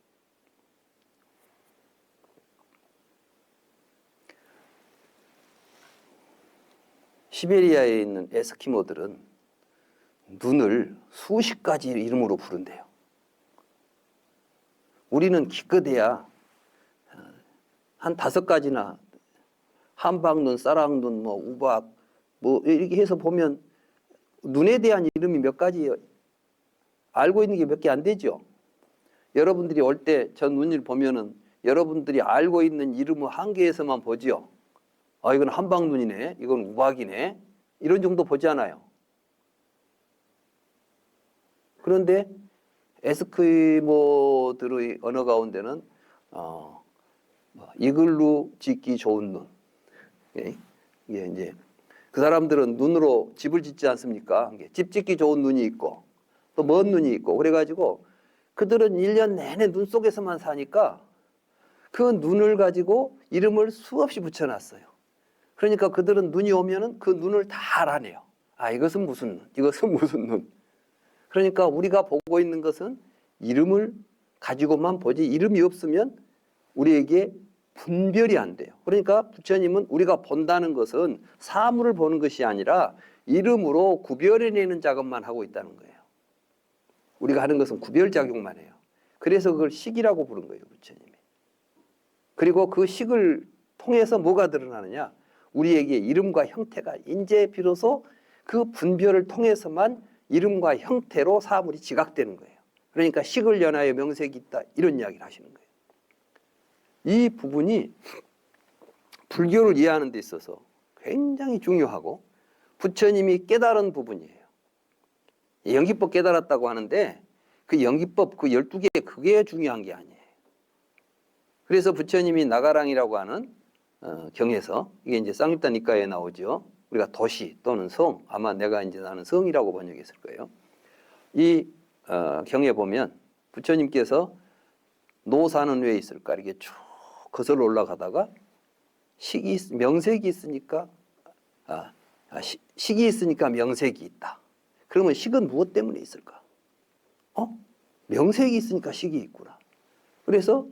시베리아에 있는 에스키모들은 눈을 수십 가지 이름으로 부른대요. 우리는 기껏해야 한 5가지나 한방눈, 쌀왕눈, 뭐 우박, 뭐 이렇게 해서 보면 눈에 대한 이름이 몇 가지예요. 알고 있는 게 몇 개 안 되죠. 여러분들이 올 때 저 눈을 보면은 여러분들이 알고 있는 이름을 한 개에서만 보지요. 아, 이건 한방눈이네, 이건 우박이네, 이런 정도 보잖아요. 그런데 에스키모들의 언어 가운데는 이글루 짓기 좋은 눈. 이게 이제 그 사람들은 눈으로 집을 짓지 않습니까? 집 짓기 좋은 눈이 있고 또 먼 눈이 있고 그래가지고 그들은 1년 내내 눈 속에서만 사니까 그 눈을 가지고 이름을 수없이 붙여놨어요. 그러니까 그들은 눈이 오면은 그 눈을 다 알아내요. 아, 이것은 무슨 눈, 이것은 무슨 눈. 그러니까 우리가 보고 있는 것은 이름을 가지고만 보지 이름이 없으면 우리에게 분별이 안 돼요. 그러니까 부처님은 우리가 본다는 것은 사물을 보는 것이 아니라 이름으로 구별해내는 작업만 하고 있다는 거예요. 우리가 하는 것은 구별작용만 해요. 그래서 그걸 식이라고 부른 거예요, 부처님이. 그리고 그 식을 통해서 뭐가 드러나느냐? 우리에게 이름과 형태가 이제 비로소 그 분별을 통해서만 이름과 형태로 사물이 지각되는 거예요. 그러니까 식을 연하여 명색이 있다 이런 이야기를 하시는 거예요. 이 부분이 불교를 이해하는 데 있어서 굉장히 중요하고 부처님이 깨달은 부분이에요. 연기법 깨달았다고 하는데 그 연기법 그 12개 그게 중요한 게 아니에요. 그래서 부처님이 나가랑이라고 하는 경에서 이게 이제 쌍립단 니까에 나오죠. 우리가 도시 또는 성, 아마 내가 이제 나는 성이라고 번역했을 거예요. 이 경에 보면 부처님께서 노사는 왜 있을까 이렇게 쭉 거슬러 올라가다가 명색이 있으니까 식이 있으니까 명색이 있다. 그러면 식은 무엇 때문에 있을까? 명색이 있으니까 식이 있구나. 그래서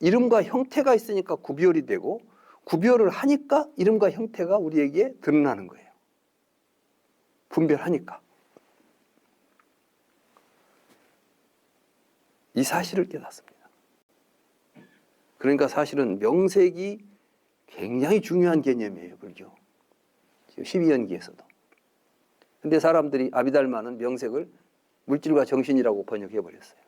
이름과 형태가 있으니까 구별이 되고 구별을 하니까 이름과 형태가 우리에게 드러나는 거예요. 분별하니까. 이 사실을 깨닫습니다. 그러니까 사실은 명색이 굉장히 중요한 개념이에요, 불교. 12연기에서도. 근데 사람들이 아비달마는 명색을 물질과 정신이라고 번역해버렸어요.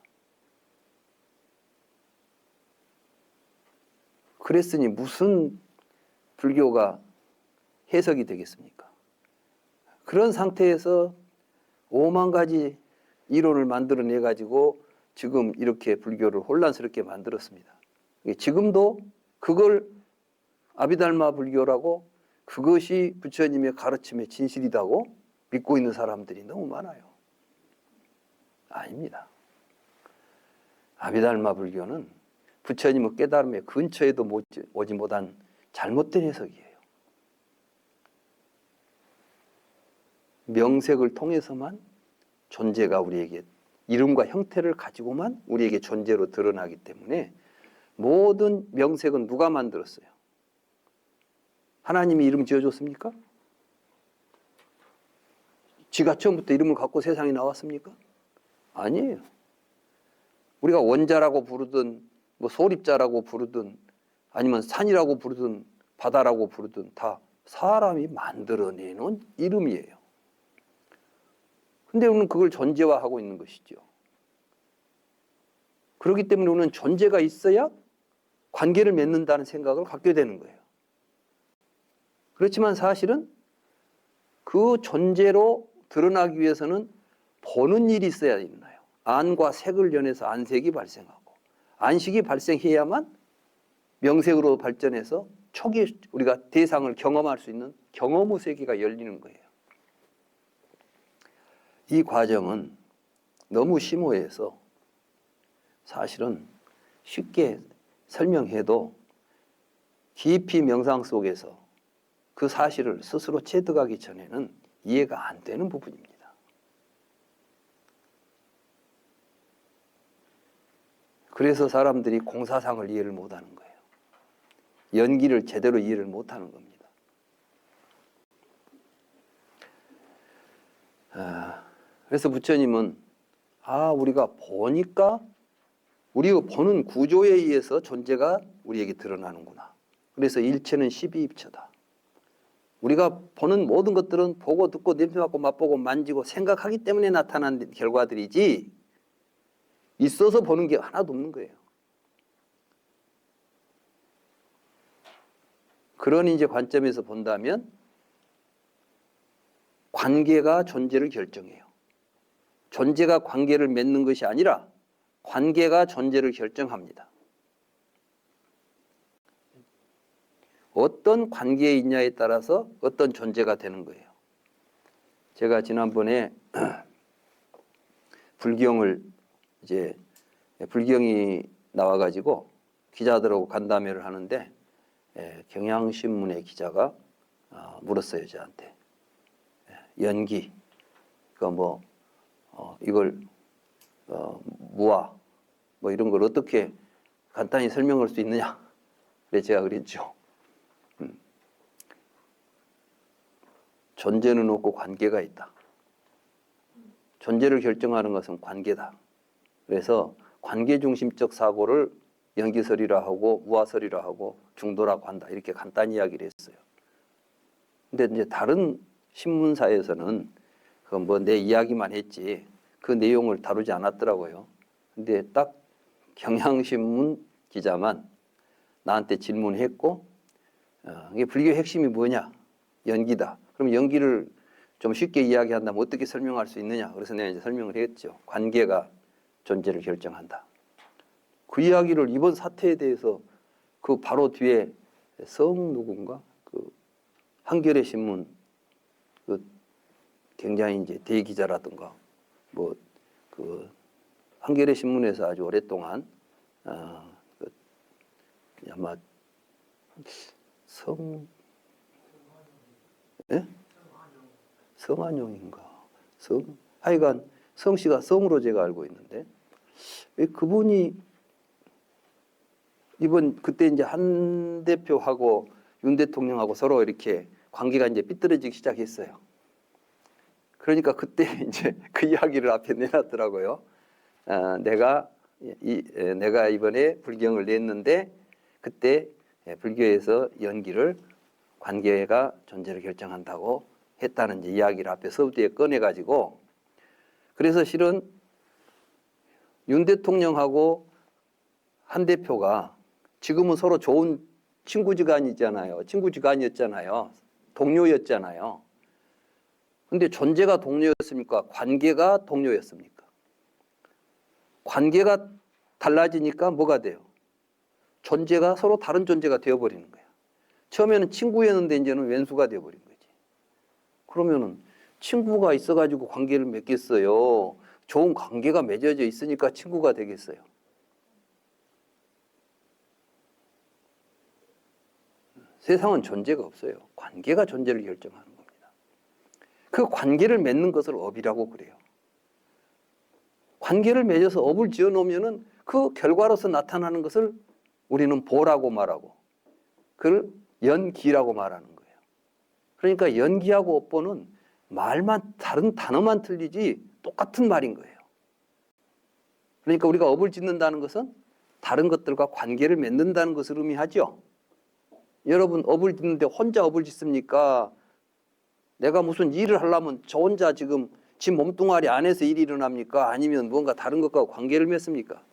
그랬으니 무슨 불교가 해석이 되겠습니까? 그런 상태에서 5만 가지 이론을 만들어내가지고 지금 이렇게 불교를 혼란스럽게 만들었습니다. 지금도 그걸 아비달마 불교라고 그것이 부처님의 가르침의 진실이라고 믿고 있는 사람들이 너무 많아요. 아닙니다. 아비달마 불교는 부처님의 깨달음의 근처에도 오지 못한 잘못된 해석이에요. 명색을 통해서만 존재가 우리에게 이름과 형태를 가지고만 우리에게 존재로 드러나기 때문에 모든 명색은 누가 만들었어요? 하나님이 이름 지어줬습니까? 지가 처음부터 이름을 갖고 세상에 나왔습니까? 아니에요. 우리가 원자라고 부르든 뭐 소립자라고 부르든 아니면 산이라고 부르든 바다라고 부르든 다 사람이 만들어내는 이름이에요. 근데 우리는 그걸 존재화하고 있는 것이죠. 그렇기 때문에 우리는 존재가 있어야 관계를 맺는다는 생각을 갖게 되는 거예요. 그렇지만 사실은 그 존재로 드러나기 위해서는 보는 일이 있어야 있나요? 안과 색을 연해서 안색이 발생하고 안식이 발생해야만 명색으로 발전해서 초기 우리가 대상을 경험할 수 있는 경험의 세계가 열리는 거예요. 이 과정은 너무 심오해서 사실은 쉽게 설명해도 깊이 명상 속에서 그 사실을 스스로 체득하기 전에는 이해가 안 되는 부분입니다. 그래서 사람들이 공사상을 이해를 못하는 거예요. 연기를 제대로 이해를 못하는 겁니다. 그래서 부처님은 우리가 보니까 우리가 보는 구조에 의해서 존재가 우리에게 드러나는구나. 그래서 일체는 12입처다. 우리가 보는 모든 것들은 보고 듣고 냄새 맡고 맛보고 만지고 생각하기 때문에 나타난 결과들이지 있어서 보는 게 하나도 없는 거예요. 그런 이제 관점에서 본다면 관계가 존재를 결정해요. 존재가 관계를 맺는 것이 아니라 관계가 존재를 결정합니다. 어떤 관계에 있냐에 따라서 어떤 존재가 되는 거예요. 제가 지난번에 불경이 나와가지고 기자들하고 간담회를 하는데 경향신문의 기자가 물었어요, 저한테. 연기, 이걸 무아, 이런 걸 어떻게 간단히 설명할 수 있느냐? 그래서 제가 그랬죠. 존재는 없고 관계가 있다. 존재를 결정하는 것은 관계다. 그래서 관계중심적 사고를 연기설이라 하고 무아설이라 하고 중도라고 한다. 이렇게 간단히 이야기를 했어요. 근데 이제 다른 신문사에서는 그건 내 이야기만 했지 그 내용을 다루지 않았더라고요. 근데 딱 경향신문 기자만 나한테 질문했고 이게 불교의 핵심이 뭐냐? 연기다. 그럼 연기를 좀 쉽게 이야기한다면 어떻게 설명할 수 있느냐? 그래서 내가 이제 설명을 했죠. 관계가 존재를 결정한다. 그 이야기를 이번 사태에 대해서 그 바로 뒤에 누군가 한겨레 신문 굉장히 이제 대기자라든가 한겨레 신문에서 아주 오랫동안 아마 성한용인가 하여간 성씨가 성으로 제가 알고 있는데 그분이 그때 이제 한 대표하고 윤 대통령하고 서로 이렇게 관계가 이제 삐뚤어지기 시작했어요. 그러니까 그때 이제 그 이야기를 앞에 내놨더라고요. 내가 이번에 불경을 냈는데 그때 불교에서 연기를 관계가 존재를 결정한다고 했다는 이제 이야기를 앞에 서두에 꺼내가지고 그래서 실은 윤 대통령하고 한 대표가 지금은 서로 좋은 친구지간이었잖아요. 동료였잖아요. 근데 존재가 동료였습니까? 관계가 동료였습니까? 관계가 달라지니까 뭐가 돼요? 존재가 서로 다른 존재가 되어버리는 거야. 처음에는 친구였는데 이제는 왼수가 되어버린 거지. 그러면은 친구가 있어가지고 관계를 맺겠어요? 좋은 관계가 맺어져 있으니까 친구가 되겠어요? 세상은 존재가 없어요. 관계가 존재를 결정하는 겁니다. 그 관계를 맺는 것을 업이라고 그래요. 관계를 맺어서 업을 지어 놓으면은 그 결과로서 나타나는 것을 우리는 보라고 말하고 그걸 연기라고 말하는 거예요. 그러니까 연기하고 업보는 말만 다른 단어만 틀리지 똑같은 말인 거예요. 그러니까 우리가 업을 짓는다는 것은 다른 것들과 관계를 맺는다는 것을 의미하죠. 여러분 업을 짓는데 혼자 업을 짓습니까? 내가 무슨 일을 하려면 저 혼자 지금 지 몸뚱아리 안에서 일이 일어납니까? 아니면 뭔가 다른 것과 관계를 맺습니까?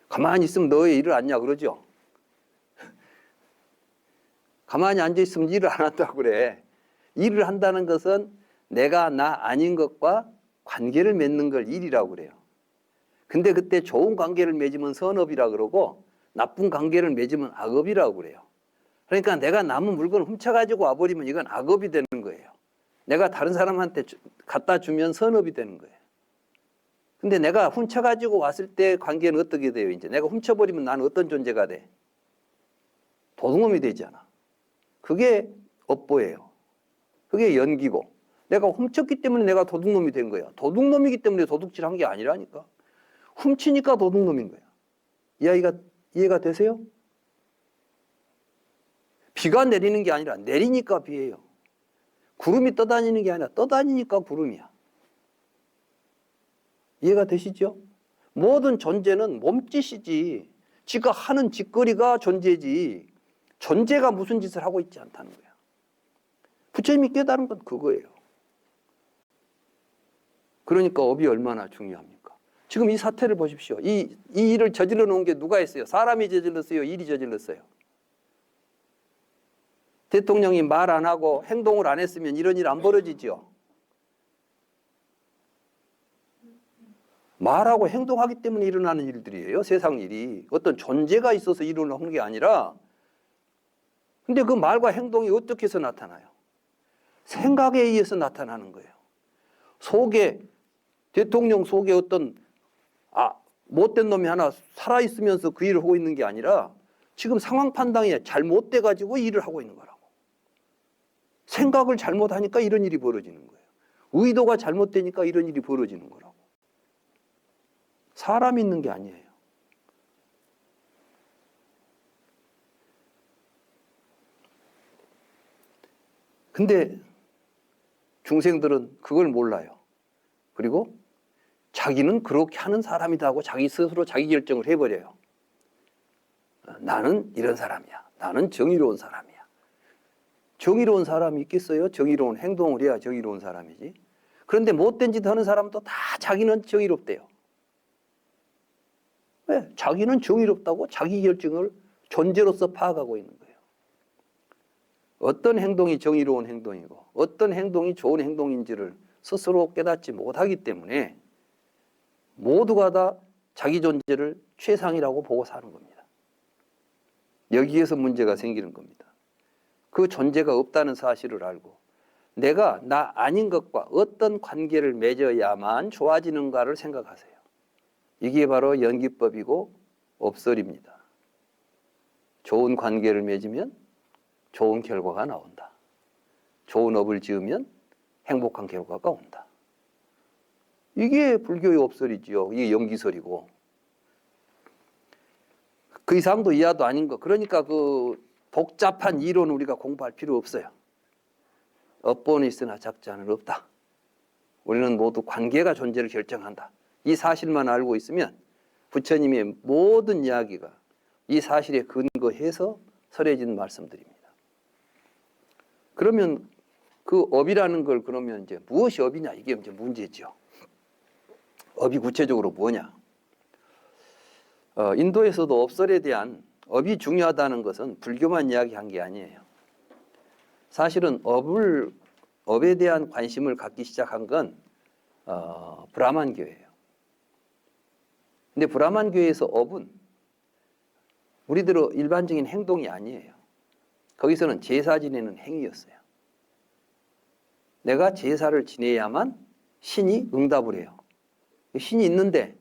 가만히 있으면 너의 일을 안냐 그러죠? 가만히 앉아있으면 일을 안 한다고 그래. 일을 한다는 것은 내가 나 아닌 것과 관계를 맺는 걸 일이라고 그래요. 근데 그때 좋은 관계를 맺으면 선업이라 그러고 나쁜 관계를 맺으면 악업이라고 그래요. 그러니까 내가 남은 물건을 훔쳐가지고 와버리면 이건 악업이 되는 거예요. 내가 다른 사람한테 갖다 주면 선업이 되는 거예요. 근데 내가 훔쳐가지고 왔을 때 관계는 어떻게 돼요? 이제 내가 훔쳐버리면 나는 어떤 존재가 돼? 도둑놈이 되잖아. 그게 업보예요. 그게 연기고. 내가 훔쳤기 때문에 내가 도둑놈이 된 거야. 도둑놈이기 때문에 도둑질한 게 아니라니까. 훔치니까 도둑놈인 거야. 이해가 되세요? 비가 내리는 게 아니라 내리니까 비예요. 구름이 떠다니는 게 아니라 떠다니니까 구름이야. 이해가 되시죠? 모든 존재는 몸짓이지. 지가 하는 짓거리가 존재지. 존재가 무슨 짓을 하고 있지 않다는 거야. 부처님이 깨달은 건 그거예요. 그러니까 업이 얼마나 중요합니까? 지금 이 사태를 보십시오. 이 일을 저질러 놓은 게 누가 했어요? 사람이 저질렀어요? 일이 저질렀어요? 대통령이 말 안 하고 행동을 안 했으면 이런 일 안 벌어지죠. 말하고 행동하기 때문에 일어나는 일들이에요. 세상 일이. 어떤 존재가 있어서 일어나는 게 아니라. 근데 그 말과 행동이 어떻게 해서 나타나요? 생각에 의해서 나타나는 거예요. 대통령 속에 어떤 못된 놈이 하나 살아있으면서 그 일을 하고 있는 게 아니라 지금 상황 판단이 잘못돼가지고 일을 하고 있는 거라고. 생각을 잘못하니까 이런 일이 벌어지는 거예요. 의도가 잘못되니까 이런 일이 벌어지는 거라고. 사람이 있는 게 아니에요. 근데 중생들은 그걸 몰라요. 그리고 자기는 그렇게 하는 사람이다 하고 자기 스스로 자기 결정을 해버려요. 나는 이런 사람이야. 나는 정의로운 사람이야. 정의로운 사람이 있겠어요? 정의로운 행동을 해야 정의로운 사람이지. 그런데 못된 짓 하는 사람도 다 자기는 정의롭대요. 왜? 자기는 정의롭다고 자기 결정을 존재로서 파악하고 있는 거예요. 어떤 행동이 정의로운 행동이고 어떤 행동이 좋은 행동인지를 스스로 깨닫지 못하기 때문에 모두가 다 자기 존재를 최상이라고 보고 사는 겁니다. 여기에서 문제가 생기는 겁니다. 그 존재가 없다는 사실을 알고 내가 나 아닌 것과 어떤 관계를 맺어야만 좋아지는가를 생각하세요. 이게 바로 연기법이고 업설입니다. 좋은 관계를 맺으면 좋은 결과가 나온다. 좋은 업을 지으면 행복한 결과가 온다. 이게 불교의 업설이지요. 이게 연기설이고. 그 이상도 이하도 아닌 거. 그러니까 그 복잡한 이론 우리가 공부할 필요 없어요. 업보는 있으나 작자는 없다. 우리는 모두 관계가 존재를 결정한다. 이 사실만 알고 있으면 부처님의 모든 이야기가 이 사실에 근거해서 설해진 말씀들입니다. 그러면 그 업이라는 걸 그러면 이제 무엇이 업이냐 이게 이제 문제죠. 업이 구체적으로 뭐냐? 인도에서도 업설에 대한 업이 중요하다는 것은 불교만 이야기한 게 아니에요. 사실은 업에 대한 관심을 갖기 시작한 건 브라만 교회예요. 근데 브라만 교회에서 업은 우리들 일반적인 행동이 아니에요. 거기서는 제사 지내는 행위였어요. 내가 제사를 지내야만 신이 응답을 해요. 신이 있는데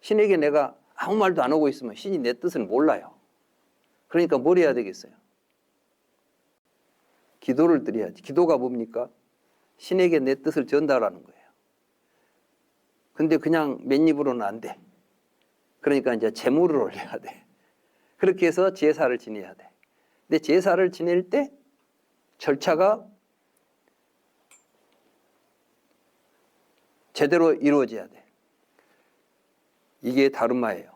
신에게 내가 아무 말도 안 하고 있으면 신이 내 뜻을 몰라요. 그러니까 뭘 해야 되겠어요? 기도를 드려야지. 기도가 뭡니까? 신에게 내 뜻을 전달하는 거예요. 근데 그냥 맨입으로는 안 돼. 그러니까 이제 제물을 올려야 돼. 그렇게 해서 제사를 지내야 돼. 근데 제사를 지낼 때 절차가 제대로 이루어져야 돼. 이게 다름마예요.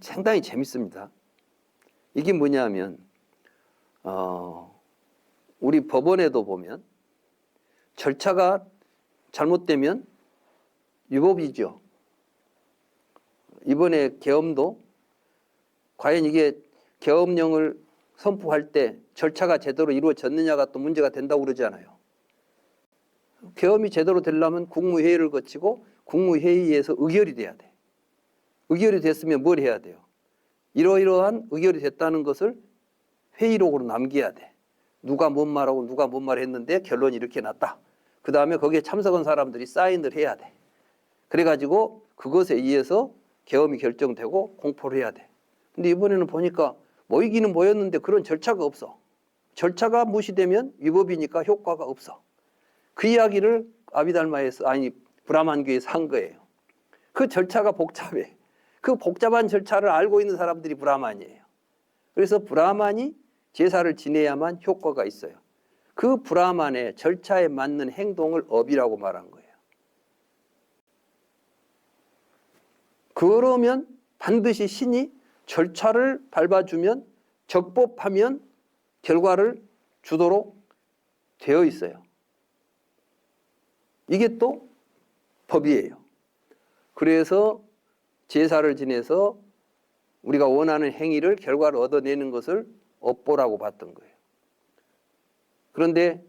상당히 재밌습니다. 이게 뭐냐면 우리 법원에도 보면 절차가 잘못되면 위법이죠. 이번에 계엄도 과연 이게 계엄령을 선포할 때 절차가 제대로 이루어졌느냐가 또 문제가 된다고 그러잖아요. 계엄이 제대로 되려면 국무회의를 거치고 국무회의에서 의결이 돼야 돼. 의결이 됐으면 뭘 해야 돼요? 이러이러한 의결이 됐다는 것을 회의록으로 남겨야 돼. 누가 뭔 말하고 누가 뭔 말 했는데 결론이 이렇게 났다. 그 다음에 거기에 참석한 사람들이 사인을 해야 돼. 그래가지고 그것에 의해서 계엄이 결정되고 공포를 해야 돼. 근데 이번에는 보니까 모이기는 모였는데 그런 절차가 없어. 절차가 무시되면 위법이니까 효과가 없어. 그 이야기를 아비달마에서 브라만교에서 한 거예요. 그 절차가 복잡해. 그 복잡한 절차를 알고 있는 사람들이 브라만이에요. 그래서 브라만이 제사를 지내야만 효과가 있어요. 그 브라만의 절차에 맞는 행동을 업이라고 말한 거예요. 그러면 반드시 신이 절차를 밟아주면 적법하면 결과를 주도록 되어 있어요. 이게 또 법이에요. 그래서 제사를 지내서 우리가 원하는 행위를 결과를 얻어내는 것을 업보라고 봤던 거예요. 그런데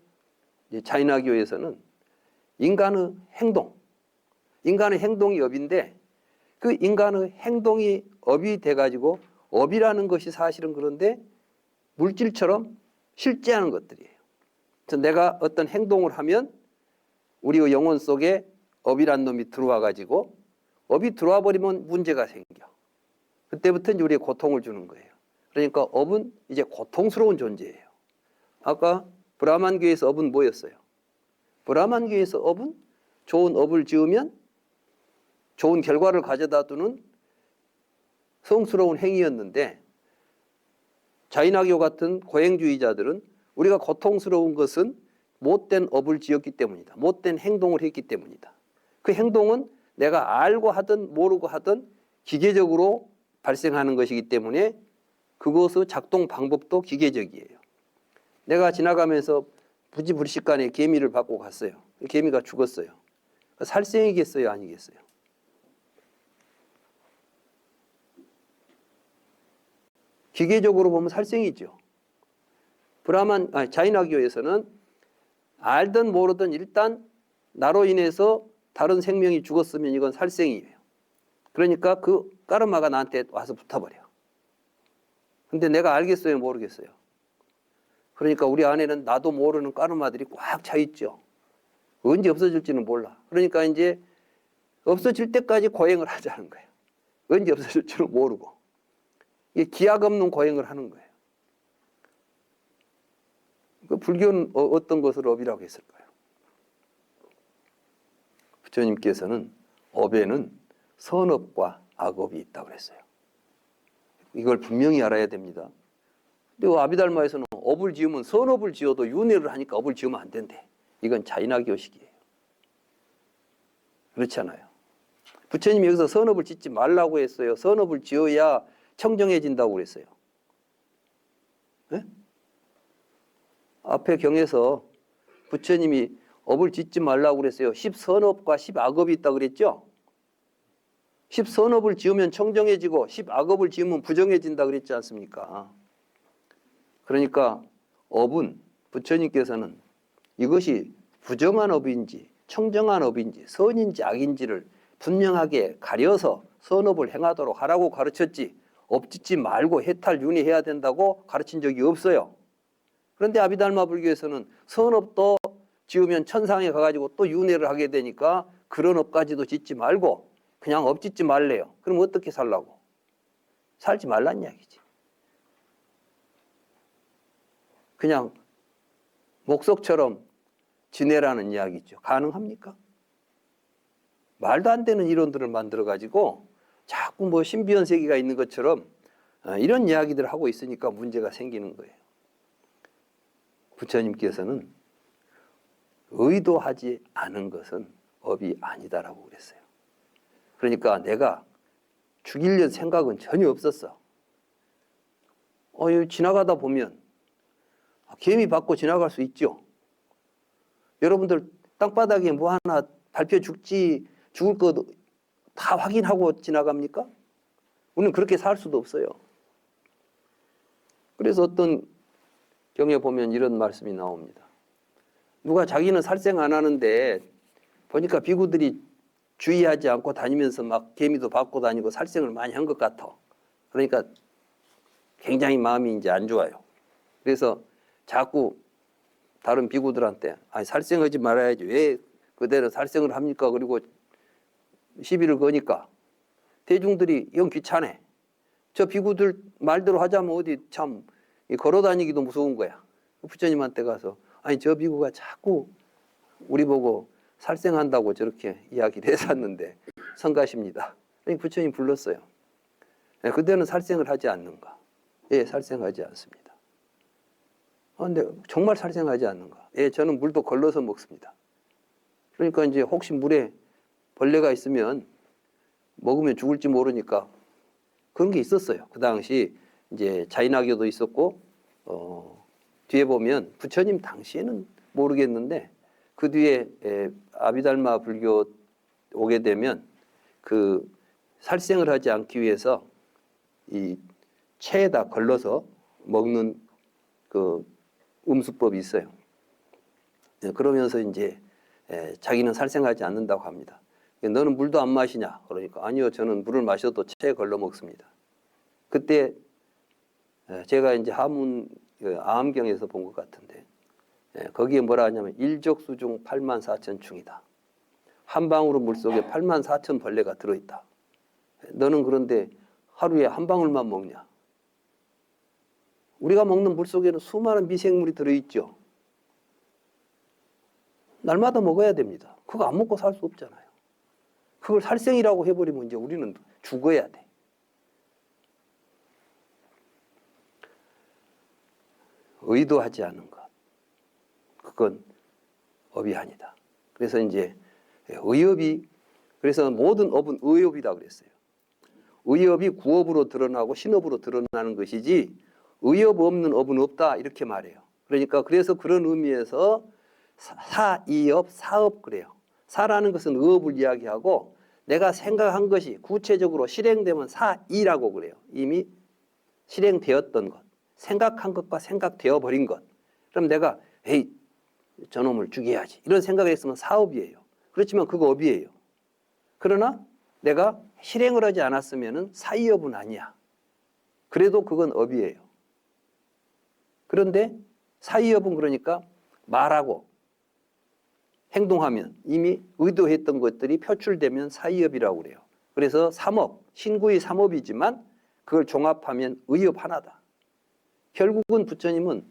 자이나교에서는 인간의 행동이 업인데 그 인간의 행동이 업이 돼가지고 업이라는 것이 사실은 그런데 물질처럼 실제하는 것들이에요. 그래서 내가 어떤 행동을 하면 우리의 영혼 속에 업이란 놈이 들어와가지고 업이 들어와 버리면 문제가 생겨. 그때부터는 우리의 고통을 주는 거예요. 그러니까 업은 이제 고통스러운 존재예요. 아까 브라만교에서 업은 뭐였어요? 브라만교에서 업은 좋은 업을 지으면 좋은 결과를 가져다 두는 성스러운 행위였는데 자이나교 같은 고행주의자들은 우리가 고통스러운 것은 못된 업을 지었기 때문이다. 못된 행동을 했기 때문이다. 그 행동은 내가 알고 하든 모르고 하든 기계적으로 발생하는 것이기 때문에 그것의 작동 방법도 기계적이에요. 내가 지나가면서 부지불식간에 개미를 받고 갔어요. 개미가 죽었어요. 살생이겠어요? 아니겠어요? 기계적으로 보면 살생이죠. 자이나교에서는 알든 모르든 일단 나로 인해서 다른 생명이 죽었으면 이건 살생이에요. 그러니까 그 까르마가 나한테 와서 붙어버려. 근데 내가 알겠어요? 모르겠어요? 그러니까 우리 안에는 나도 모르는 까르마들이 꽉 차 있죠. 언제 없어질지는 몰라. 그러니까 이제 없어질 때까지 고행을 하자는 거예요. 언제 없어질지는 모르고. 이게 기약 없는 고행을 하는 거예요. 그 불교는 어떤 것을 업이라고 했을까요? 부처님께서는 업에는 선업과 악업이 있다고 그랬어요. 이걸 분명히 알아야 됩니다. 근데 아비달마에서는 업을 지으면 선업을 지어도 윤회를 하니까 업을 지으면 안 된대. 이건 자이나교식이에요. 그렇지 않아요. 부처님이 여기서 선업을 짓지 말라고 했어요. 선업을 지어야 청정해진다고 그랬어요. 네? 앞에 경에서 부처님이 업을 짓지 말라고 그랬어요. 10선업과 10악업이 있다고 그랬죠? 10선업을 지으면 청정해지고 10악업을 지으면 부정해진다 그랬지 않습니까? 그러니까 업은 부처님께서는 이것이 부정한 업인지 청정한 업인지 선인지 악인지를 분명하게 가려서 선업을 행하도록 하라고 가르쳤지, 업짓지 말고 해탈 윤회해야 된다고 가르친 적이 없어요. 그런데 아비달마 불교에서는 선업도 지으면 천상에 가가지고 또 윤회를 하게 되니까 그런 업까지도 짓지 말고 그냥 업 짓지 말래요. 그럼 어떻게 살라고? 살지 말란 이야기지. 그냥 목석처럼 지내라는 이야기죠. 가능합니까? 말도 안 되는 이론들을 만들어가지고 자꾸 뭐 신비한 세계가 있는 것처럼 이런 이야기들을 하고 있으니까 문제가 생기는 거예요. 부처님께서는 의도하지 않은 것은 업이 아니다라고 그랬어요. 그러니까 내가 죽이려는 생각은 전혀 없었어. 지나가다 보면 개미 밟고 지나갈 수 있죠. 여러분들 땅바닥에 뭐 하나 밟혀 죽을 것 다 확인하고 지나갑니까? 우리는 그렇게 살 수도 없어요. 그래서 어떤 경에 보면 이런 말씀이 나옵니다. 누가 자기는 살생 안 하는데 보니까 비구들이 주의하지 않고 다니면서 막 개미도 밟고 다니고 살생을 많이 한 것 같아. 그러니까 굉장히 마음이 이제 안 좋아요. 그래서 자꾸 다른 비구들한테 살생하지 말아야지. 왜 그대로 살생을 합니까? 그리고 시비를 거니까 대중들이 영 귀찮아. 저 비구들 말대로 하자면 어디 참 걸어 다니기도 무서운 거야. 부처님한테 가서 저 비구가 자꾸 우리 보고 살생한다고 저렇게 이야기를 했었는데 성가십니다. 부처님 불렀어요. 그대는 살생을 하지 않는가? 예, 살생하지 않습니다. 근데 정말 살생하지 않는가? 예, 저는 물도 걸러서 먹습니다. 그러니까 이제 혹시 물에 벌레가 있으면 먹으면 죽을지 모르니까 그런 게 있었어요. 그 당시 이제 자인학교도 있었고, 뒤에 보면 부처님 당시에는 모르겠는데 그 뒤에 아비달마 불교 오게 되면 그 살생을 하지 않기 위해서 이 체에다 걸러서 먹는 그 음수법이 있어요. 그러면서 이제 자기는 살생하지 않는다고 합니다. 너는 물도 안 마시냐? 그러니까 아니요, 저는 물을 마셔도 체에 걸러 먹습니다. 그때 제가 이제 하문 아함경에서 본 것 같은데 거기에 뭐라 하냐면 일적수중 84,000충이다. 한 방울의 물속에 84,000 벌레가 들어있다. 너는 그런데 하루에 한 방울만 먹냐? 우리가 먹는 물속에는 수많은 미생물이 들어있죠. 날마다 먹어야 됩니다. 그거 안 먹고 살 수 없잖아요. 그걸 살생이라고 해버리면 이제 우리는 죽어야 돼. 의도하지 않은 것. 그건 업이 아니다. 그래서 이제 그래서 모든 업은 의업이다 그랬어요. 의업이 구업으로 드러나고 신업으로 드러나는 것이지 의업 없는 업은 없다 이렇게 말해요. 그러니까 그래서 그런 의미에서 사이업, 사업 그래요. 사라는 것은 의업을 이야기하고 내가 생각한 것이 구체적으로 실행되면 사이라고 그래요. 이미 실행되었던 것, 생각한 것과 생각되어 버린 것. 그럼 내가 저놈을 죽여야지 이런 생각을 했으면 사업이에요. 그렇지만 그거 업이에요. 그러나 내가 실행을 하지 않았으면 사이업은 아니야. 그래도 그건 업이에요. 그런데 사이업은 그러니까 말하고 행동하면 이미 의도했던 것들이 표출되면 사이업이라고 그래요. 그래서 삼업, 신구의 삼업이지만 그걸 종합하면 의업 하나다. 결국은 부처님은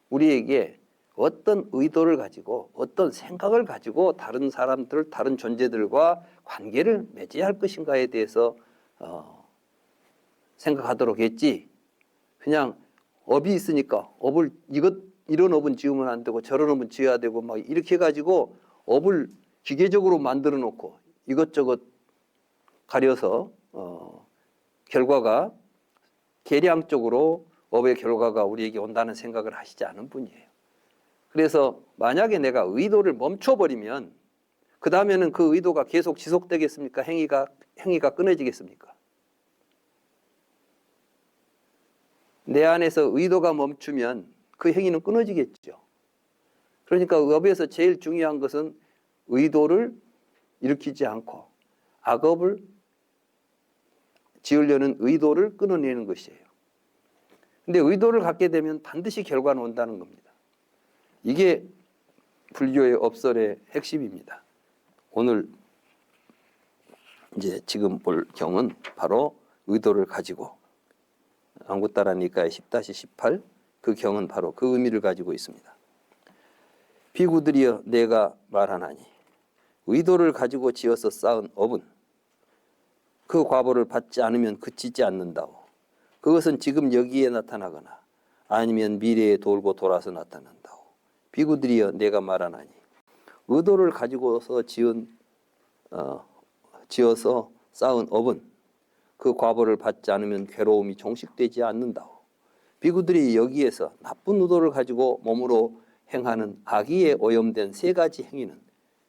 우리에게 어떤 의도를 가지고 어떤 생각을 가지고 다른 사람들, 다른 존재들과 관계를 맺어야 할 것인가에 대해서 생각하도록 했지. 그냥 업이 있으니까 이런 업은 지으면 안 되고 저런 업은 지어야 되고 막 이렇게 해가지고 업을 기계적으로 만들어 놓고 이것저것 가려서 결과가 계량적으로 업의 결과가 우리에게 온다는 생각을 하시지 않은 분이에요. 그래서 만약에 내가 의도를 멈춰버리면 그 다음에는 그 의도가 계속 지속되겠습니까? 행위가 끊어지겠습니까? 내 안에서 의도가 멈추면 그 행위는 끊어지겠죠. 그러니까 업에서 제일 중요한 것은 의도를 일으키지 않고 악업을 지으려는 의도를 끊어내는 것이에요. 근데 의도를 갖게 되면 반드시 결과는 온다는 겁니다. 이게 불교의 업설의 핵심입니다. 오늘 이제 지금 볼 경은 바로 의도를 가지고 안구따라 니까의 10-18 그 경은 바로 그 의미를 가지고 있습니다. 비구들이여 내가 말하나니 의도를 가지고 지어서 쌓은 업은 그 과보를 받지 않으면 그치지 않는다오. 그것은 지금 여기에 나타나거나 아니면 미래에 돌고 돌아서 나타난다오. 비구들이여 내가 말하나니 의도를 가지고서 지어서 쌓은 업은 그 과보를 받지 않으면 괴로움이 종식되지 않는다오. 비구들이 여기에서 나쁜 의도를 가지고 몸으로 행하는 악의에 오염된 세 가지 행위는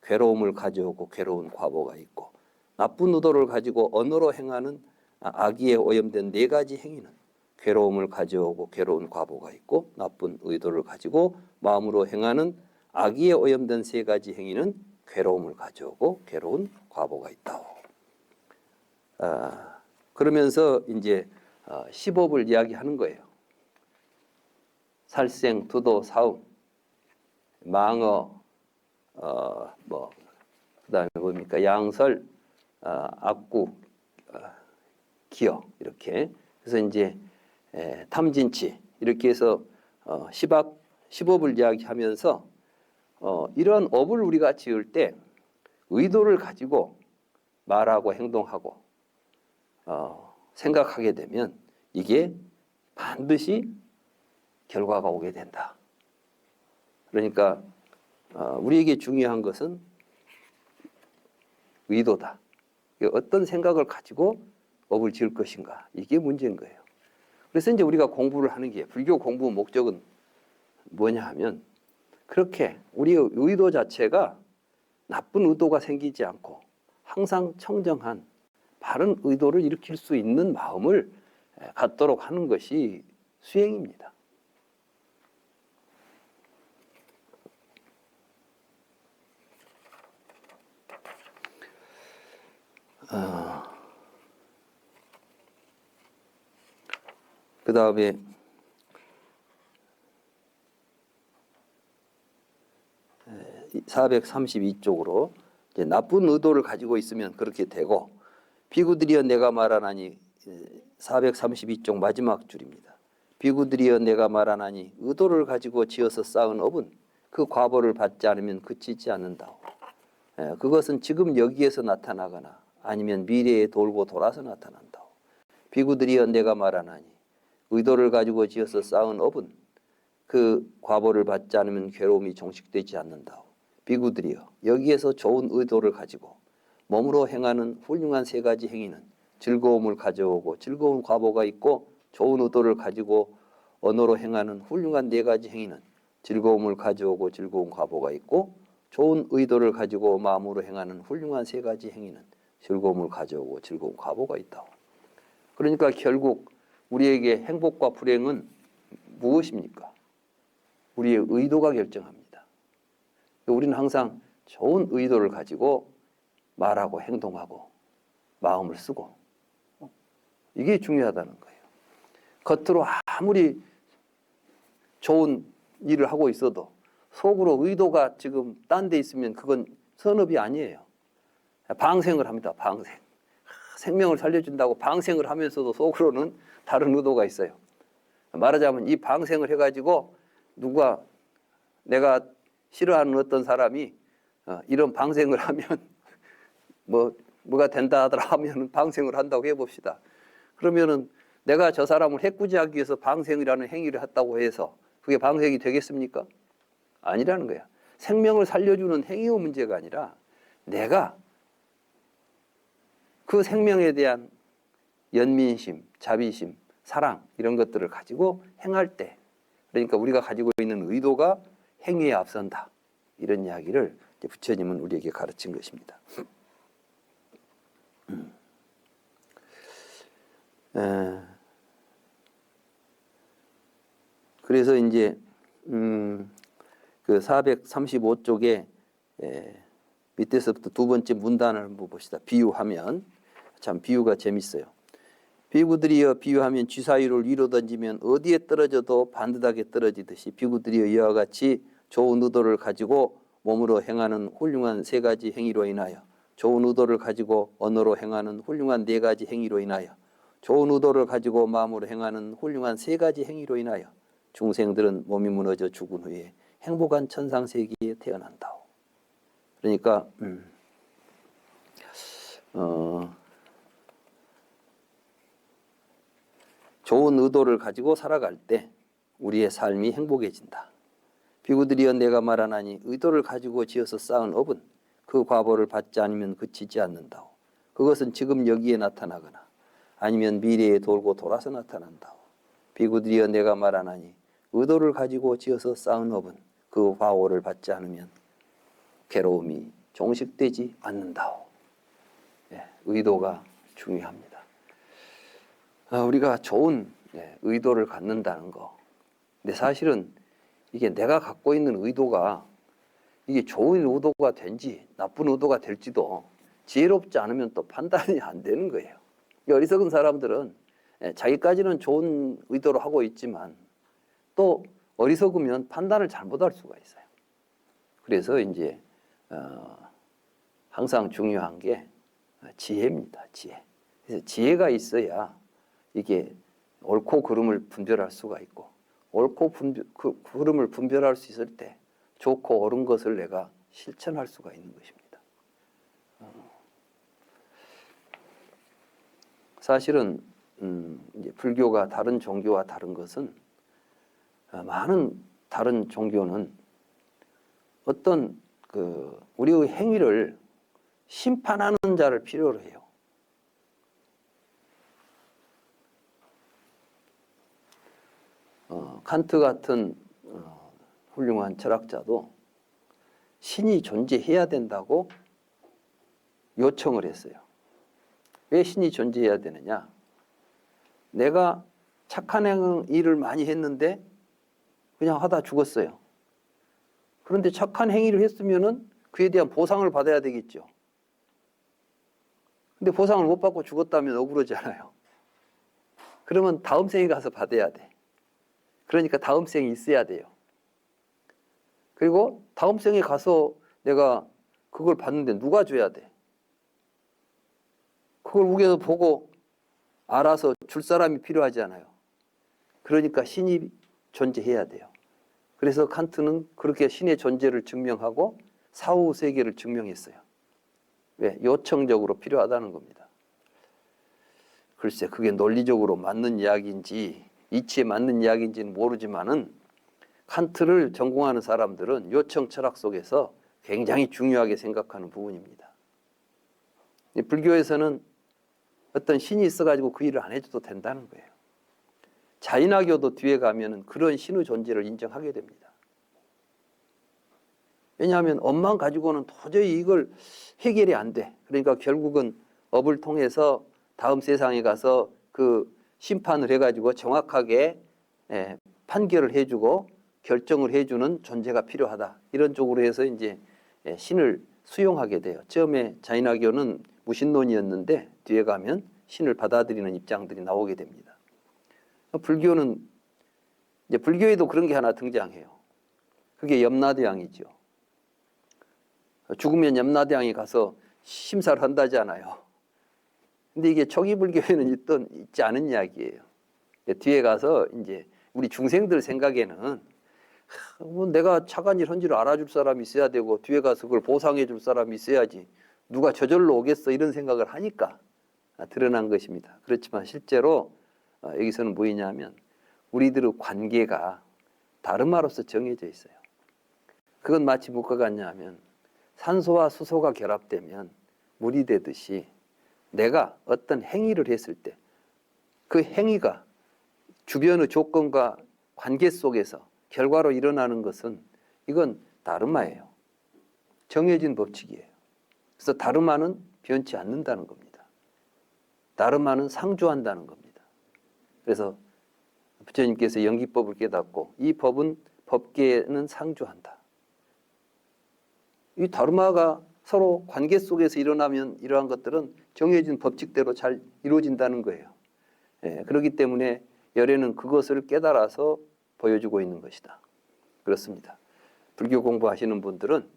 괴로움을 가져오고 괴로운 과보가 있고, 나쁜 의도를 가지고 언어로 행하는 악의에 오염된 네 가지 행위는 괴로움을 가져오고 괴로운 과보가 있고, 나쁜 의도를 가지고 마음으로 행하는 악의에 오염된 세 가지 행위는 괴로움을 가져오고 괴로운 과보가 있다오. 그러면서 이제 10업을 이야기하는 거예요. 살생, 두도, 사음, 망어, 그다음에 뭡니까? 양설, 악구, 기어 이렇게. 그래서 이제 탐진치 이렇게 해서 10업을 이야기하면서 이런 업을 우리가 지을 때 의도를 가지고 말하고 행동하고 생각하게 되면 이게 반드시 결과가 오게 된다. 그러니까 우리에게 중요한 것은 의도다. 어떤 생각을 가지고 업을 지을 것인가, 이게 문제인 거예요. 그래서 이제 우리가 공부를 하는 게, 불교 공부 목적은 뭐냐 하면 그렇게 우리의 의도 자체가 나쁜 의도가 생기지 않고 항상 청정한 바른 의도를 일으킬 수 있는 마음을 갖도록 하는 것이 수행입니다. 그 다음에 432쪽으로 이제 나쁜 의도를 가지고 있으면 그렇게 되고, 비구들이여 내가 말하나니 432쪽 마지막 줄입니다. 비구들이여 내가 말하나니 의도를 가지고 지어서 쌓은 업은 그 과보를 받지 않으면 그치지 않는다오. 그것은 지금 여기에서 나타나거나 아니면 미래에 돌고 돌아서 나타난다오. 비구들이여 내가 말하나니 의도를 가지고 지어서 쌓은 업은 그 과보를 받지 않으면 괴로움이 종식되지 않는다오. 비구들이여 여기에서 좋은 의도를 가지고 몸으로 행하는 훌륭한 세 가지 행위는 즐거움을 가져오고 즐거운 과보가 있고, 좋은 의도를 가지고 언어로 행하는 훌륭한 네 가지 행위는 즐거움을 가져오고 즐거운 과보가 있고, 좋은 의도를 가지고 마음으로 행하는 훌륭한 세 가지 행위는 즐거움을 가져오고 즐거운 과보가 있다. 그러니까 결국 우리에게 행복과 불행은 무엇입니까? 우리의 의도가 결정합니다. 우리는 항상 좋은 의도를 가지고 말하고 행동하고 마음을 쓰고, 이게 중요하다는 거예요. 겉으로 아무리 좋은 일을 하고 있어도 속으로 의도가 지금 딴 데 있으면 그건 선업이 아니에요. 방생을 합니다. 방생. 생명을 살려준다고 방생을 하면서도 속으로는 다른 의도가 있어요. 말하자면 이 방생을 해가지고 누가, 내가 싫어하는 어떤 사람이 이런 방생을 하면 뭐가 된다 하더라 하면 방생을 한다고 해봅시다. 그러면은 내가 저 사람을 해꾸지하기 위해서 방생이라는 행위를 했다고 해서 그게 방생이 되겠습니까? 아니라는 거야. 생명을 살려주는 행위의 문제가 아니라 내가 그 생명에 대한 연민심, 자비심, 사랑 이런 것들을 가지고 행할 때, 그러니까 우리가 가지고 있는 의도가 행위에 앞선다, 이런 이야기를 부처님은 우리에게 가르친 것입니다. 그래서 이제 그 435쪽에 밑에서부터 두 번째 문단을 한번 봅시다. 비유하면. 참 비유가 재밌어요. 비구들이여 비유하면 쥐사이를 위로 던지면 어디에 떨어져도 반듯하게 떨어지듯이 비구들이여 이와 같이 좋은 의도를 가지고 몸으로 행하는 훌륭한 세 가지 행위로 인하여, 좋은 의도를 가지고 언어로 행하는 훌륭한 네 가지 행위로 인하여, 좋은 의도를 가지고 마음으로 행하는 훌륭한 세 가지 행위로 인하여 중생들은 몸이 무너져 죽은 후에 행복한 천상세계에 태어난다. 그러니까 좋은 의도를 가지고 살아갈 때 우리의 삶이 행복해진다. 비구들이여 내가 말하나니 의도를 가지고 지어서 쌓은 업은 그 과보를 받지 않으면 그치지 않는다. 그것은 지금 여기에 나타나거나 아니면 미래에 돌고 돌아서 나타난다. 비구들이여 내가 말하나니 의도를 가지고 지어서 쌓은 업은 그 과보를 받지 않으면 괴로움이 종식되지 않는다. 의도가 중요합니다. 우리가 좋은 의도를 갖는다는 거. 근데 사실은 이게 내가 갖고 있는 의도가 이게 좋은 의도가 된지 나쁜 의도가 될지도 지혜롭지 않으면 또 판단이 안 되는 거예요. 어리석은 사람들은 자기까지는 좋은 의도로 하고 있지만 또 어리석으면 판단을 잘못할 수가 있어요. 그래서 이제 항상 중요한 게 지혜입니다. 지혜. 그래서 지혜가 있어야 이게 옳고 그름을 분별할 수가 있고, 옳고 그름을 분별할 수 있을 때 좋고 옳은 것을 내가 실천할 수가 있는 것입니다. 사실은 이제 불교가 다른 종교와 다른 것은 많은 다른 종교는 어떤 우리의 행위를 심판하는 자를 필요로 해요. 칸트 같은 훌륭한 철학자도 신이 존재해야 된다고 요청을 했어요. 왜 신이 존재해야 되느냐? 내가 착한 일을 많이 했는데 그냥 하다 죽었어요. 그런데 착한 행위를 했으면은 그에 대한 보상을 받아야 되겠죠. 근데 보상을 못 받고 죽었다면 억울하잖아요. 그러면 다음 생에 가서 받아야 돼. 그러니까 다음 생이 있어야 돼요. 그리고 다음 생에 가서 내가 그걸 받는데 누가 줘야 돼? 그걸 우겨서 보고 알아서 줄 사람이 필요하잖아요. 그러니까 신이 존재해야 돼요. 그래서 칸트는 그렇게 신의 존재를 증명하고 사후 세계를 증명했어요. 왜? 요청적으로 필요하다는 겁니다. 글쎄 그게 논리적으로 맞는 이야기인지 이치에 맞는 이야기인지는 모르지만은 칸트를 전공하는 사람들은 요청 철학 속에서 굉장히 중요하게 생각하는 부분입니다. 불교에서는 어떤 신이 있어가지고 그 일을 안 해줘도 된다는 거예요. 자인화교도 뒤에 가면은 그런 신의 존재를 인정하게 됩니다. 왜냐하면 업만 가지고는 도저히 이걸 해결이 안 돼. 그러니까 결국은 업을 통해서 다음 세상에 가서 그 심판을 해가지고 정확하게 판결을 해주고 결정을 해주는 존재가 필요하다. 이런 쪽으로 해서 이제 신을 수용하게 돼요. 처음에 자인화교는 무신론이었는데 뒤에 가면 신을 받아들이는 입장들이 나오게 됩니다. 불교는 이제 불교에도 그런 게 하나 등장해요. 그게 염라대왕이죠. 죽으면 염라대왕이 가서 심사를 한다잖아요. 근데 이게 초기 불교에는 있지 않은 이야기예요. 뒤에 가서 이제 우리 중생들 생각에는 내가 착한 일 한 줄 알아줄 사람이 있어야 되고 뒤에 가서 그걸 보상해 줄 사람이 있어야지 누가 저절로 오겠어 이런 생각을 하니까 드러난 것입니다. 그렇지만 실제로 여기서는 뭐냐면 우리들의 관계가 다름아로서 정해져 있어요. 그건 마치 무엇과 같냐면 산소와 수소가 결합되면 물이 되듯이 내가 어떤 행위를 했을 때 그 행위가 주변의 조건과 관계 속에서 결과로 일어나는 것은 이건 다르마예요. 정해진 법칙이에요. 그래서 다르마는 변치 않는다는 겁니다. 다르마는 상주한다는 겁니다. 그래서 부처님께서 연기법을 깨닫고 이 법은 법계는 상주한다. 이 다르마가 서로 관계 속에서 일어나면 이러한 것들은 정해진 법칙대로 잘 이루어진다는 거예요. 예, 그렇기 때문에 열애는 그것을 깨달아서 보여주고 있는 것이다. 그렇습니다. 불교 공부하시는 분들은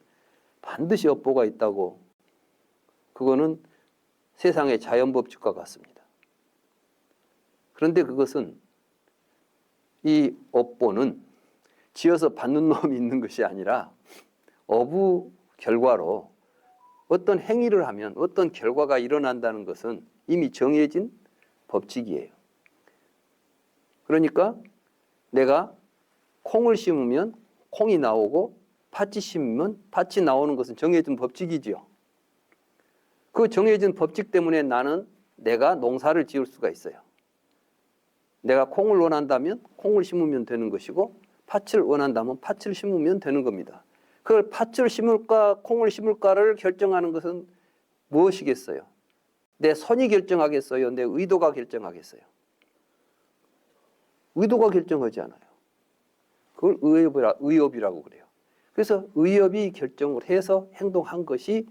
반드시 업보가 있다고, 그거는 세상의 자연법칙과 같습니다. 그런데 그것은, 이 업보는 지어서 받는 놈이 있는 것이 아니라 어부 결과로 어떤 행위를 하면 어떤 결과가 일어난다는 것은 이미 정해진 법칙이에요. 그러니까 내가 콩을 심으면 콩이 나오고 팥이 심으면 팥이 나오는 것은 정해진 법칙이지요. 그 정해진 법칙 때문에 나는 내가 농사를 지을 수가 있어요. 내가 콩을 원한다면 콩을 심으면 되는 것이고, 팥을 원한다면 팥을 심으면 되는 겁니다. 그걸 팥을 심을까 콩을 심을까를 결정하는 것은 무엇이겠어요? 내 선이 결정하겠어요? 내 의도가 결정하겠어요? 의도가 결정하지 않아요. 그걸 의업이라고 그래요. 그래서 의업이 결정을 해서 행동한 것이,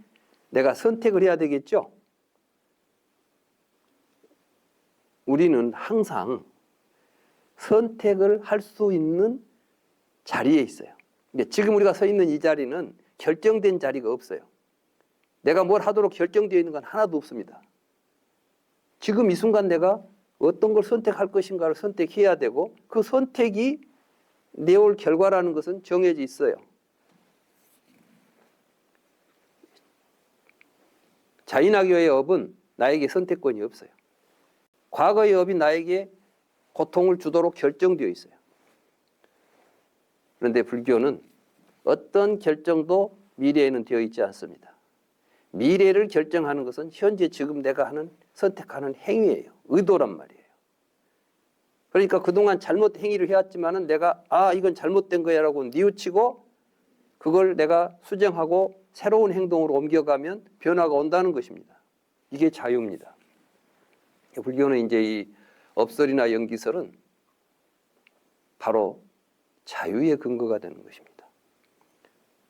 내가 선택을 해야 되겠죠? 우리는 항상 선택을 할 수 있는 자리에 있어요. 근데 지금 우리가 서 있는 이 자리는 결정된 자리가 없어요. 내가 뭘 하도록 결정되어 있는 건 하나도 없습니다. 지금 이 순간 내가 어떤 걸 선택할 것인가를 선택해야 되고, 그 선택이 내올 결과라는 것은 정해져 있어요. 자인학교의 업은 나에게 선택권이 없어요. 과거의 업이 나에게 고통을 주도록 결정되어 있어요. 그런데 불교는 어떤 결정도 미래에는 되어 있지 않습니다. 미래를 결정하는 것은 현재 지금 내가 하는, 선택하는 행위예요. 의도란 말이에요. 그러니까 그동안 잘못 행위를 해왔지만은 내가 이건 잘못된 거야라고 뉘우치고 그걸 내가 수정하고 새로운 행동으로 옮겨가면 변화가 온다는 것입니다. 이게 자유입니다. 불교는 이제 이 업설이나 연기설은 바로 자유의 근거가 되는 것입니다.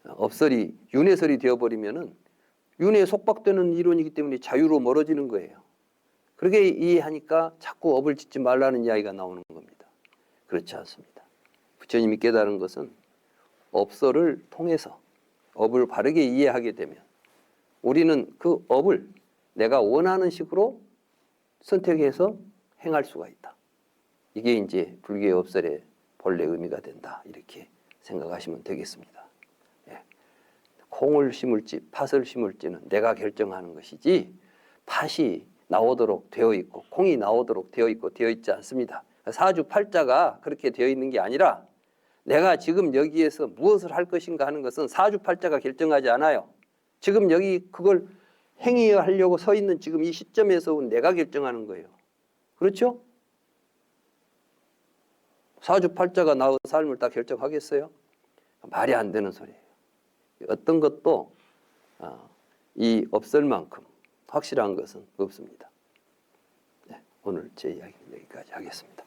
업설이 윤회설이 되어버리면은 윤회에 속박되는 이론이기 때문에 자유로 멀어지는 거예요. 그렇게 이해하니까 자꾸 업을 짓지 말라는 이야기가 나오는 겁니다. 그렇지 않습니다. 부처님이 깨달은 것은 업설을 통해서 업을 바르게 이해하게 되면 우리는 그 업을 내가 원하는 식으로 선택해서 행할 수가 있다. 이게 이제 불교의 업설의 본래 의미가 된다. 이렇게 생각하시면 되겠습니다. 예. 콩을 심을지 팥을 심을지는 내가 결정하는 것이지, 팥이 나오도록 되어 있고 콩이 나오도록 되어 있고 되어 있지 않습니다. 사주팔자가 그렇게 되어 있는 게 아니라 내가 지금 여기에서 무엇을 할 것인가 하는 것은 사주팔자가 결정하지 않아요. 지금 여기 그걸 행위하려고 서 있는 지금 이 시점에서 내가 결정하는 거예요. 그렇죠? 사주팔자가 나의 삶을 다 결정하겠어요? 말이 안 되는 소리예요. 어떤 것도 이 업설만큼 확실한 것은 없습니다. 네, 오늘 제 이야기는 여기까지 하겠습니다.